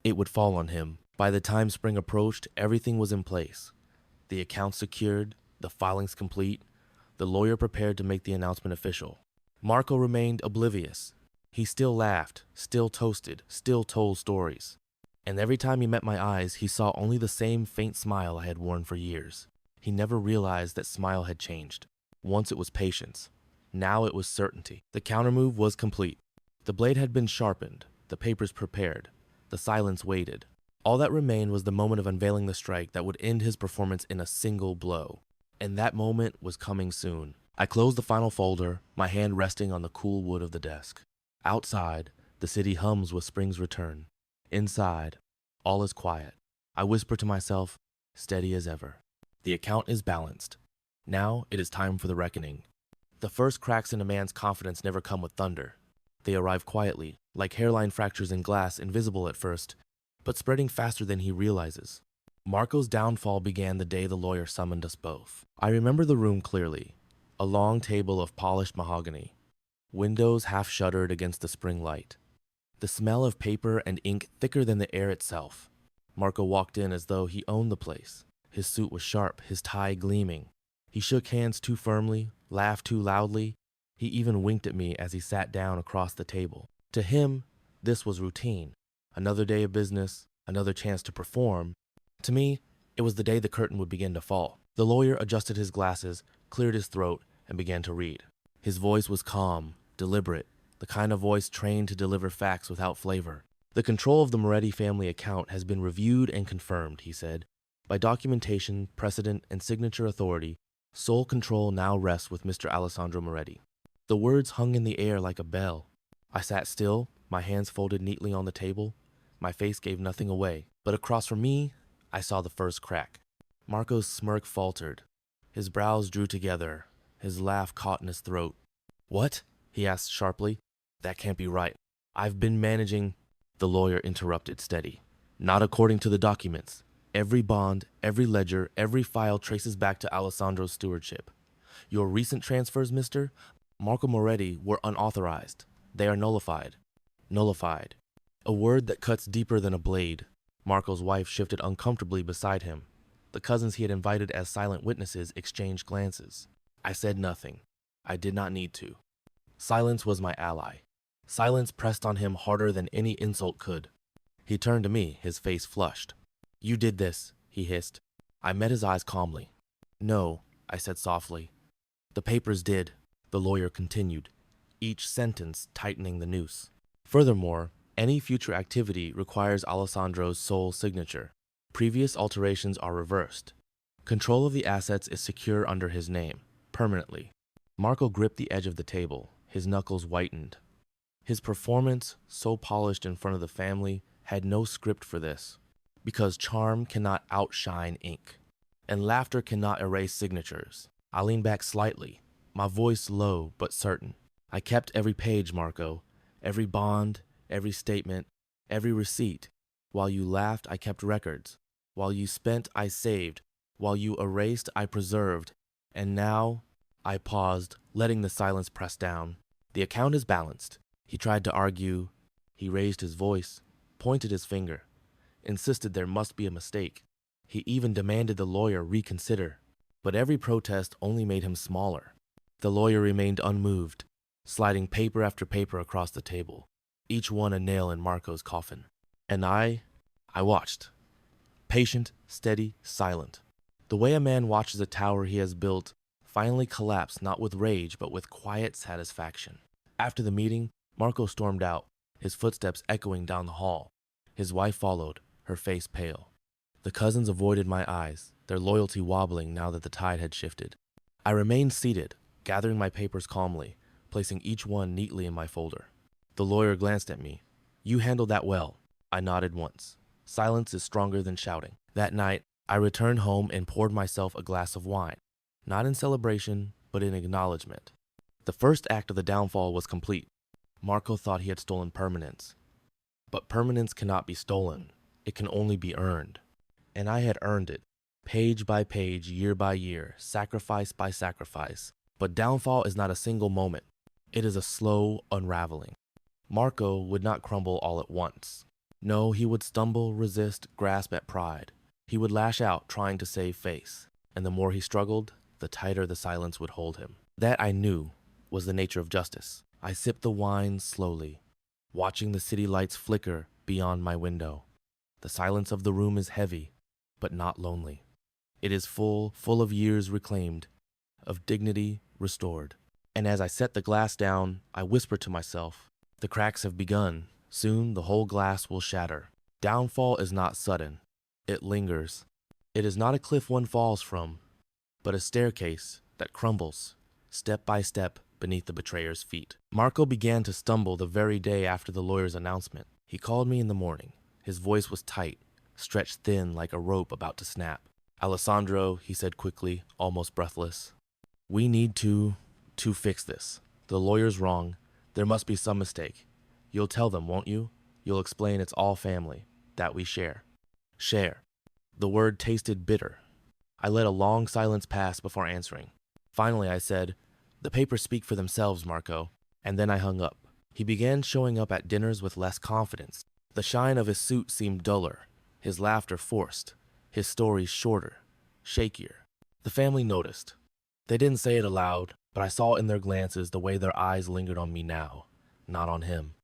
It would fall on him. By the time spring approached, everything was in place. The accounts secured, the filings complete, the lawyer prepared to make the announcement official. Marco remained oblivious. He still laughed, still toasted, still told stories. And every time he met my eyes, he saw only the same faint smile I had worn for years. He never realized that smile had changed. Once it was patience. Now it was certainty. The countermove was complete. The blade had been sharpened, the papers prepared, the silence waited. All that remained was the moment of unveiling the strike that would end his performance in a single blow. And that moment was coming soon. I closed the final folder, my hand resting on the cool wood of the desk. Outside, the city hums with spring's return. Inside, all is quiet. I whisper to myself, steady as ever. The account is balanced. Now it is time for the reckoning. The first cracks in a man's confidence never come with thunder. They arrive quietly, like hairline fractures in glass, invisible at first, but spreading faster than he realizes. Marco's downfall began the day the lawyer summoned us both. I remember the room clearly. A long table of polished mahogany, windows half-shuttered against the spring light. The smell of paper and ink thicker than the air itself. Marco walked in as though he owned the place. His suit was sharp, his tie gleaming. He shook hands too firmly, laughed too loudly. He even winked at me as he sat down across the table. To him, this was routine. Another day of business, another chance to perform. To me, it was the day the curtain would begin to fall. The lawyer adjusted his glasses, cleared his throat, and began to read. His voice was calm, deliberate, the kind of voice trained to deliver facts without flavor. The control of the Moretti family account has been reviewed and confirmed, he said. By documentation, precedent, and signature authority, sole control now rests with Mr. Alessandro Moretti. The words hung in the air like a bell. I sat still, my hands folded neatly on the table. My face gave nothing away, but across from me, I saw the first crack. Marco's smirk faltered. His brows drew together. His laugh caught in his throat. "What?" he asked sharply. "That can't be right. I've been managing—" The lawyer interrupted steady. "Not according to the documents. Every bond, every ledger, every file traces back to Alessandro's stewardship. Your recent transfers, Mr. Marco Moretti, were unauthorized. They are nullified." Nullified. A word that cuts deeper than a blade. Marco's wife shifted uncomfortably beside him. The cousins he had invited as silent witnesses exchanged glances. I said nothing. I did not need to. Silence was my ally. Silence pressed on him harder than any insult could. He turned to me, his face flushed. "You did this," he hissed. I met his eyes calmly. "No," I said softly. "The papers did," the lawyer continued, each sentence tightening the noose. "Furthermore, any future activity requires Alessandro's sole signature. Previous alterations are reversed. Control of the assets is secure under his name, permanently." Marco gripped the edge of the table. His knuckles whitened. His performance, so polished in front of the family, had no script for this. Because charm cannot outshine ink, and laughter cannot erase signatures. I leaned back slightly, my voice low but certain. "I kept every page, Marco. Every bond, every statement, every receipt. While you laughed, I kept records. While you spent, I saved. While you erased, I preserved. And now—" I paused, letting the silence press down. "The account is balanced." He tried to argue. He raised his voice, pointed his finger, insisted there must be a mistake. He even demanded the lawyer reconsider. But every protest only made him smaller. The lawyer remained unmoved, sliding paper after paper across the table, each one a nail in Marco's coffin. And I watched. Patient, steady, silent. The way a man watches a tower he has built finally collapse, not with rage, but with quiet satisfaction. After the meeting, Marco stormed out, his footsteps echoing down the hall. His wife followed, her face pale. The cousins avoided my eyes, their loyalty wobbling now that the tide had shifted. I remained seated, gathering my papers calmly, placing each one neatly in my folder. The lawyer glanced at me. "You handled that well." I nodded once. Silence is stronger than shouting. That night, I returned home and poured myself a glass of wine. Not in celebration, but in acknowledgement. The first act of the downfall was complete. Marco thought he had stolen permanence. But permanence cannot be stolen. It can only be earned. And I had earned it, page by page, year by year, sacrifice by sacrifice. But downfall is not a single moment. It is a slow unraveling. Marco would not crumble all at once. No, he would stumble, resist, grasp at pride. He would lash out, trying to save face. And the more he struggled, the tighter the silence would hold him. That, I knew, was the nature of justice. I sipped the wine slowly, watching the city lights flicker beyond my window. The silence of the room is heavy, but not lonely. It is full of years reclaimed, of dignity restored. And as I set the glass down, I whispered to myself, "The cracks have begun. Soon the whole glass will shatter." Downfall is not sudden. It lingers. It is not a cliff one falls from, but a staircase that crumbles, step by step, beneath the betrayer's feet. Marco began to stumble the very day after the lawyer's announcement. He called me in the morning. His voice was tight, stretched thin like a rope about to snap. "Alessandro," he said quickly, almost breathless, "we need to fix this. The lawyer's wrong. There must be some mistake. You'll tell them, won't you? You'll explain it's all family, that we share. Share. The word tasted bitter. I let a long silence pass before answering. Finally, I said, "The papers speak for themselves, Marco." And then I hung up. He began showing up at dinners with less confidence. The shine of his suit seemed duller, his laughter forced, his stories shorter, shakier. The family noticed. They didn't say it aloud, but I saw in their glances the way their eyes lingered on me now, not on him.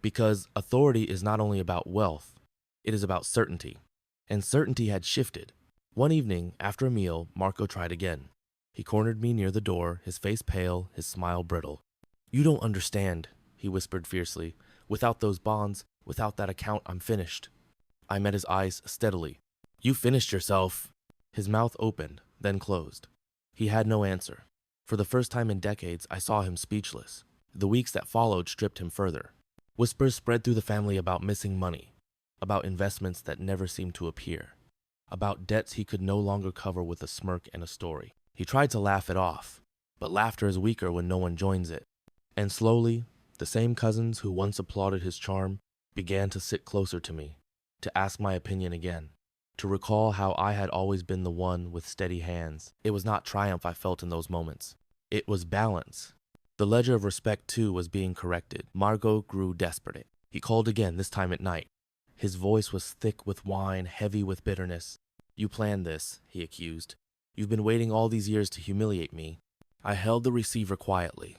Because authority is not only about wealth, it is about certainty. And certainty had shifted. One evening, after a meal, Marco tried again. He cornered me near the door, his face pale, his smile brittle. "You don't understand," he whispered fiercely. "Without those bonds, without that account, I'm finished." I met his eyes steadily. "You finished yourself." His mouth opened, then closed. He had no answer. For the first time in decades, I saw him speechless. The weeks that followed stripped him further. Whispers spread through the family about missing money, about investments that never seemed to appear, about debts he could no longer cover with a smirk and a story. He tried to laugh it off, but laughter is weaker when no one joins it. And slowly, the same cousins who once applauded his charm began to sit closer to me, to ask my opinion again, to recall how I had always been the one with steady hands. It was not triumph I felt in those moments. It was balance. The ledger of respect, too, was being corrected. Marco grew desperate. He called again, this time at night. His voice was thick with wine, heavy with bitterness. "You planned this," he accused. "You've been waiting all these years to humiliate me." I held the receiver quietly,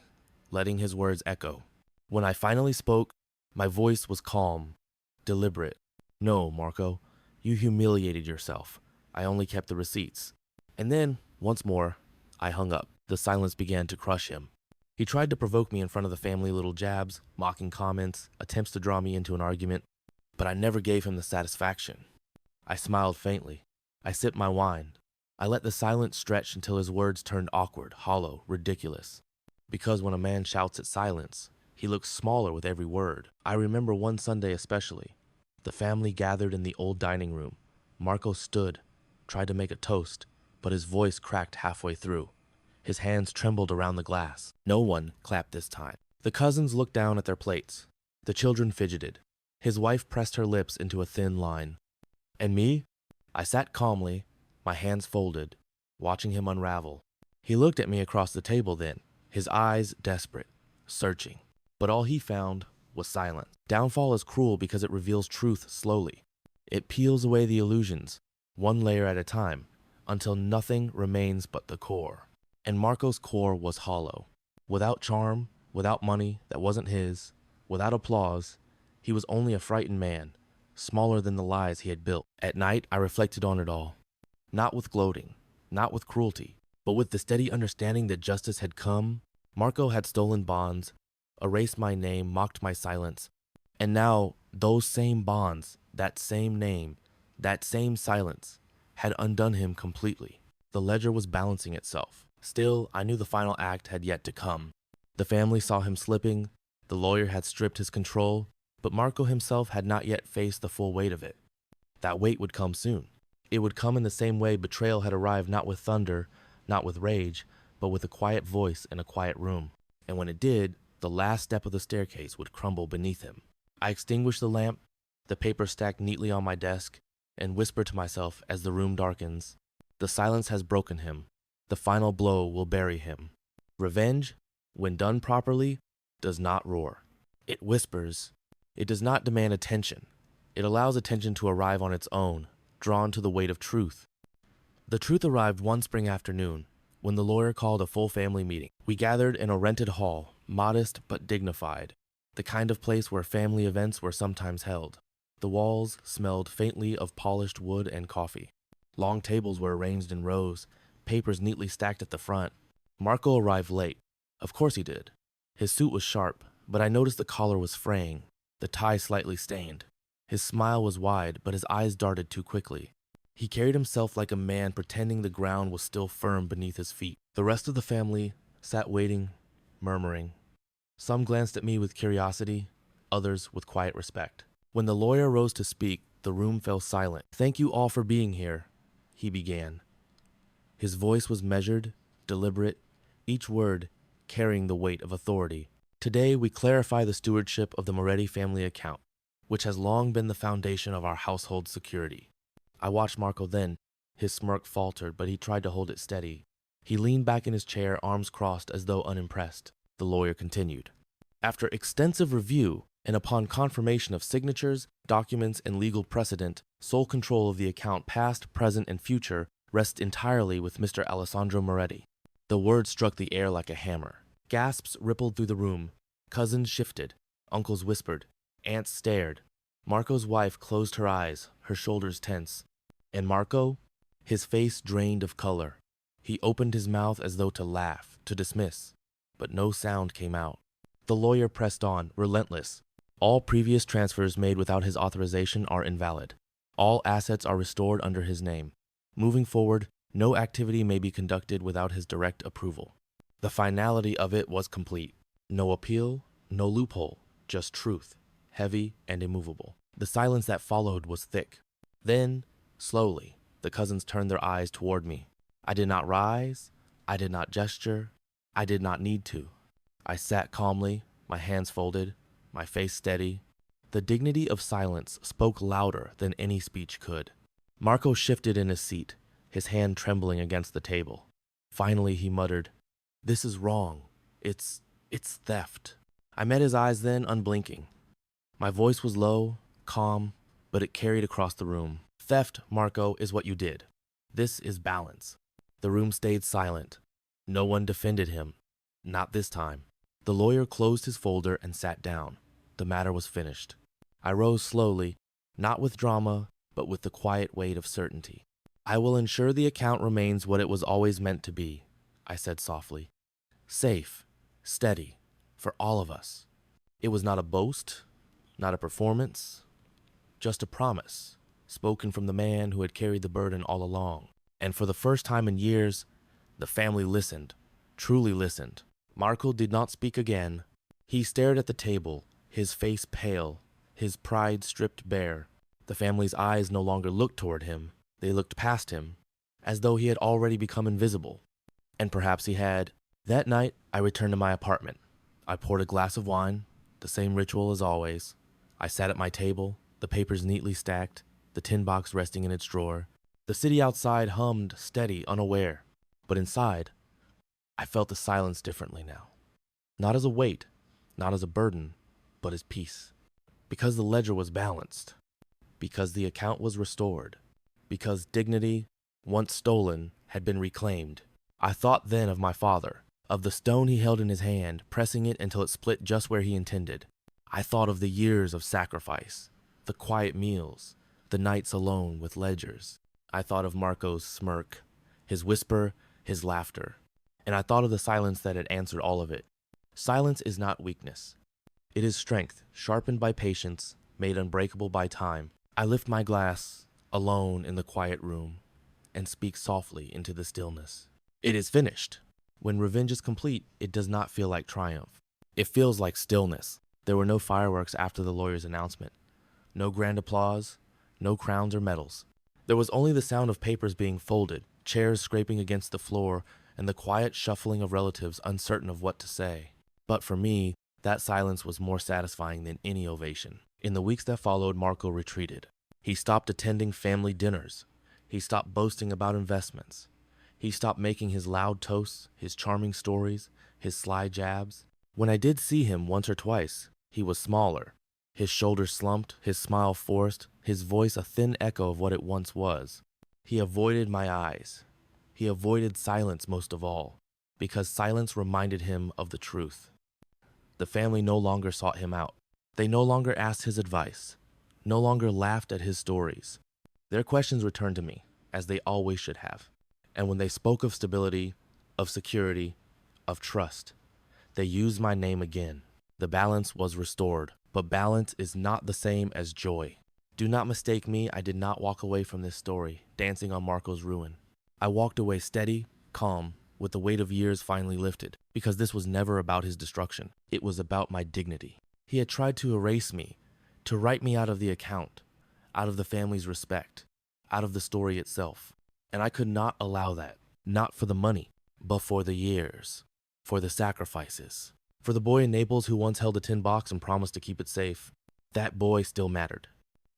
letting his words echo. When I finally spoke, my voice was calm, deliberate. "No, Marco, you humiliated yourself. I only kept the receipts." And then, once more, I hung up. The silence began to crush him. He tried to provoke me in front of the family, little jabs, mocking comments, attempts to draw me into an argument, but I never gave him the satisfaction. I smiled faintly. I sipped my wine. I let the silence stretch until his words turned awkward, hollow, ridiculous. Because when a man shouts at silence, he looks smaller with every word. I remember one Sunday especially. The family gathered in the old dining room. Marco stood, tried to make a toast, but his voice cracked halfway through. His hands trembled around the glass. No one clapped this time. The cousins looked down at their plates. The children fidgeted. His wife pressed her lips into a thin line. And me? I sat calmly, my hands folded, watching him unravel. He looked at me across the table then, his eyes desperate, searching. But all he found was silence. Downfall is cruel because it reveals truth slowly. It peels away the illusions, one layer at a time, until nothing remains but the core. And Marco's core was hollow. Without charm, without money that wasn't his, without applause, he was only a frightened man, smaller than the lies he had built. At night, I reflected on it all. Not with gloating, not with cruelty, but with the steady understanding that justice had come. Marco had stolen bonds, erased my name, mocked my silence. And now, those same bonds, that same name, that same silence, had undone him completely. The ledger was balancing itself. Still, I knew the final act had yet to come. The family saw him slipping, the lawyer had stripped his control, but Marco himself had not yet faced the full weight of it. That weight would come soon. It would come in the same way betrayal had arrived, not with thunder, not with rage, but with a quiet voice in a quiet room. And when it did, the last step of the staircase would crumble beneath him. I extinguished the lamp, the paper stacked neatly on my desk, and whispered to myself as the room darkens, "The silence has broken him. The final blow will bury him." Revenge, when done properly, does not roar. It whispers. It does not demand attention. It allows attention to arrive on its own, drawn to the weight of truth. The truth arrived one spring afternoon, when the lawyer called a full family meeting. We gathered in a rented hall, modest but dignified, the kind of place where family events were sometimes held. The walls smelled faintly of polished wood and coffee. Long tables were arranged in rows, papers neatly stacked at the front. Marco arrived late. Of course he did. His suit was sharp, but I noticed the collar was fraying, the tie slightly stained. His smile was wide, but his eyes darted too quickly. He carried himself like a man pretending the ground was still firm beneath his feet. The rest of the family sat waiting, murmuring. Some glanced at me with curiosity, others with quiet respect. When the lawyer rose to speak, the room fell silent. "Thank you all for being here," he began. His voice was measured, deliberate, each word carrying the weight of authority. Today, we clarify the stewardship of the Moretti family account, which has long been the foundation of our household security. I watched Marco then. His smirk faltered, but he tried to hold it steady. He leaned back in his chair, arms crossed as though unimpressed. The lawyer continued. After extensive review, and upon confirmation of signatures, documents, and legal precedent, sole control of the account past, present, and future rests entirely with Mr. Alessandro Moretti. The words struck the air like a hammer. Gasps rippled through the room. Cousins shifted. Uncles whispered. Aunts stared. Marco's wife closed her eyes, her shoulders tense. And Marco? His face drained of color. He opened his mouth as though to laugh, to dismiss, but no sound came out. The lawyer pressed on, relentless. All previous transfers made without his authorization are invalid. All assets are restored under his name. Moving forward, no activity may be conducted without his direct approval. The finality of it was complete. No appeal, no loophole, just truth, heavy and immovable. The silence that followed was thick. Then, slowly, the cousins turned their eyes toward me. I did not rise, I did not gesture, I did not need to. I sat calmly, my hands folded, my face steady. The dignity of silence spoke louder than any speech could. Marco shifted in his seat, his hand trembling against the table. Finally, he muttered, "This is wrong. It's theft." I met his eyes then, unblinking. My voice was low, calm, but it carried across the room. "Theft, Marco, is what you did. This is balance." The room stayed silent. No one defended him. Not this time. The lawyer closed his folder and sat down. The matter was finished. I rose slowly, not with drama, but with the quiet weight of certainty. "I will ensure the account remains what it was always meant to be," I said softly. "Safe, steady, for all of us." It was not a boast, not a performance, just a promise, spoken from the man who had carried the burden all along. And for the first time in years, the family listened, truly listened. Marco did not speak again. He stared at the table, his face pale, his pride stripped bare. The family's eyes no longer looked toward him. They looked past him, as though he had already become invisible. And perhaps he had. That night, I returned to my apartment. I poured a glass of wine, the same ritual as always. I sat at my table, the papers neatly stacked, the tin box resting in its drawer. The city outside hummed, steady, unaware. But inside, I felt the silence differently now. Not as a weight, not as a burden, but as peace. Because the ledger was balanced. Because the account was restored. Because dignity, once stolen, had been reclaimed. I thought then of my father, of the stone he held in his hand, pressing it until it split just where he intended. I thought of the years of sacrifice, the quiet meals, the nights alone with ledgers. I thought of Marco's smirk, his whisper, his laughter. And I thought of the silence that had answered all of it. Silence is not weakness. It is strength, sharpened by patience, made unbreakable by time. I lift my glass, alone in the quiet room, and speak softly into the stillness. It is finished. When revenge is complete, it does not feel like triumph. It feels like stillness. There were no fireworks after the lawyer's announcement. No grand applause, no crowns or medals. There was only the sound of papers being folded, chairs scraping against the floor, and the quiet shuffling of relatives uncertain of what to say. But for me, that silence was more satisfying than any ovation. In the weeks that followed, Marco retreated. He stopped attending family dinners. He stopped boasting about investments. He stopped making his loud toasts, his charming stories, his sly jabs. When I did see him once or twice, he was smaller. His shoulders slumped, his smile forced, his voice a thin echo of what it once was. He avoided my eyes. He avoided silence most of all, because silence reminded him of the truth. The family no longer sought him out. They no longer asked his advice, no longer laughed at his stories. Their questions returned to me, as they always should have. And when they spoke of stability, of security, of trust, they used my name again. The balance was restored, but balance is not the same as joy. Do not mistake me, I did not walk away from this story, dancing on Marco's ruin. I walked away steady, calm, with the weight of years finally lifted, because this was never about his destruction. It was about my dignity. He had tried to erase me, to write me out of the account, out of the family's respect, out of the story itself. And I could not allow that, not for the money, but for the years, for the sacrifices, For the boy in Naples who once held a tin box and promised to keep it safe, that boy still mattered.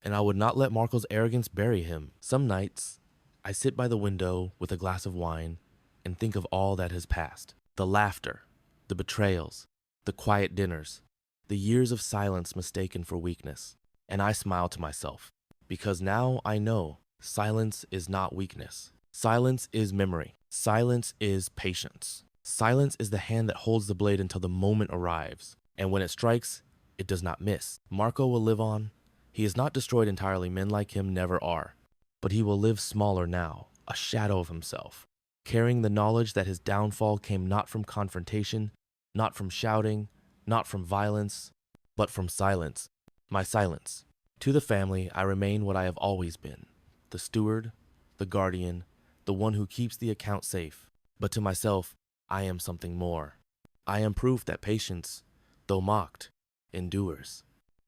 And I would not let Marco's arrogance bury him. Some nights, I sit by the window with a glass of wine and think of all that has passed. The laughter, the betrayals, the quiet dinners, the years of silence mistaken for weakness. And I smile to myself, because now I know silence is not weakness. Silence is memory. Silence is patience. Silence is the hand that holds the blade until the moment arrives. And when it strikes, it does not miss. Marco will live on. He is not destroyed entirely. Men like him never are. But he will live smaller now, a shadow of himself, carrying the knowledge that his downfall came not from confrontation, not from shouting, not from violence, but from silence. My silence. To the family, I remain what I have always been, the steward, the guardian, the one who keeps the account safe. But to myself, I am something more. I am proof that patience, though mocked, endures.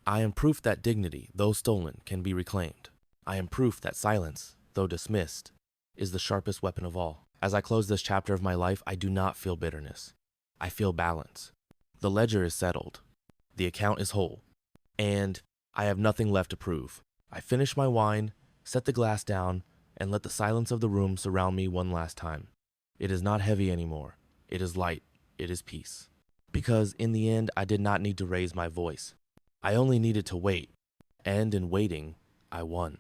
I am proof that dignity, though stolen, can be reclaimed. I am proof that silence, though dismissed, is the sharpest weapon of all. As I close this chapter of my life, I do not feel bitterness. I feel balance. The ledger is settled. The account is whole. And I have nothing left to prove. I finish my wine, set the glass down, and let the silence of the room surround me one last time. It is not heavy anymore. It is light. It is peace. Because in the end, I did not need to raise my voice. I only needed to wait. And in waiting, I won.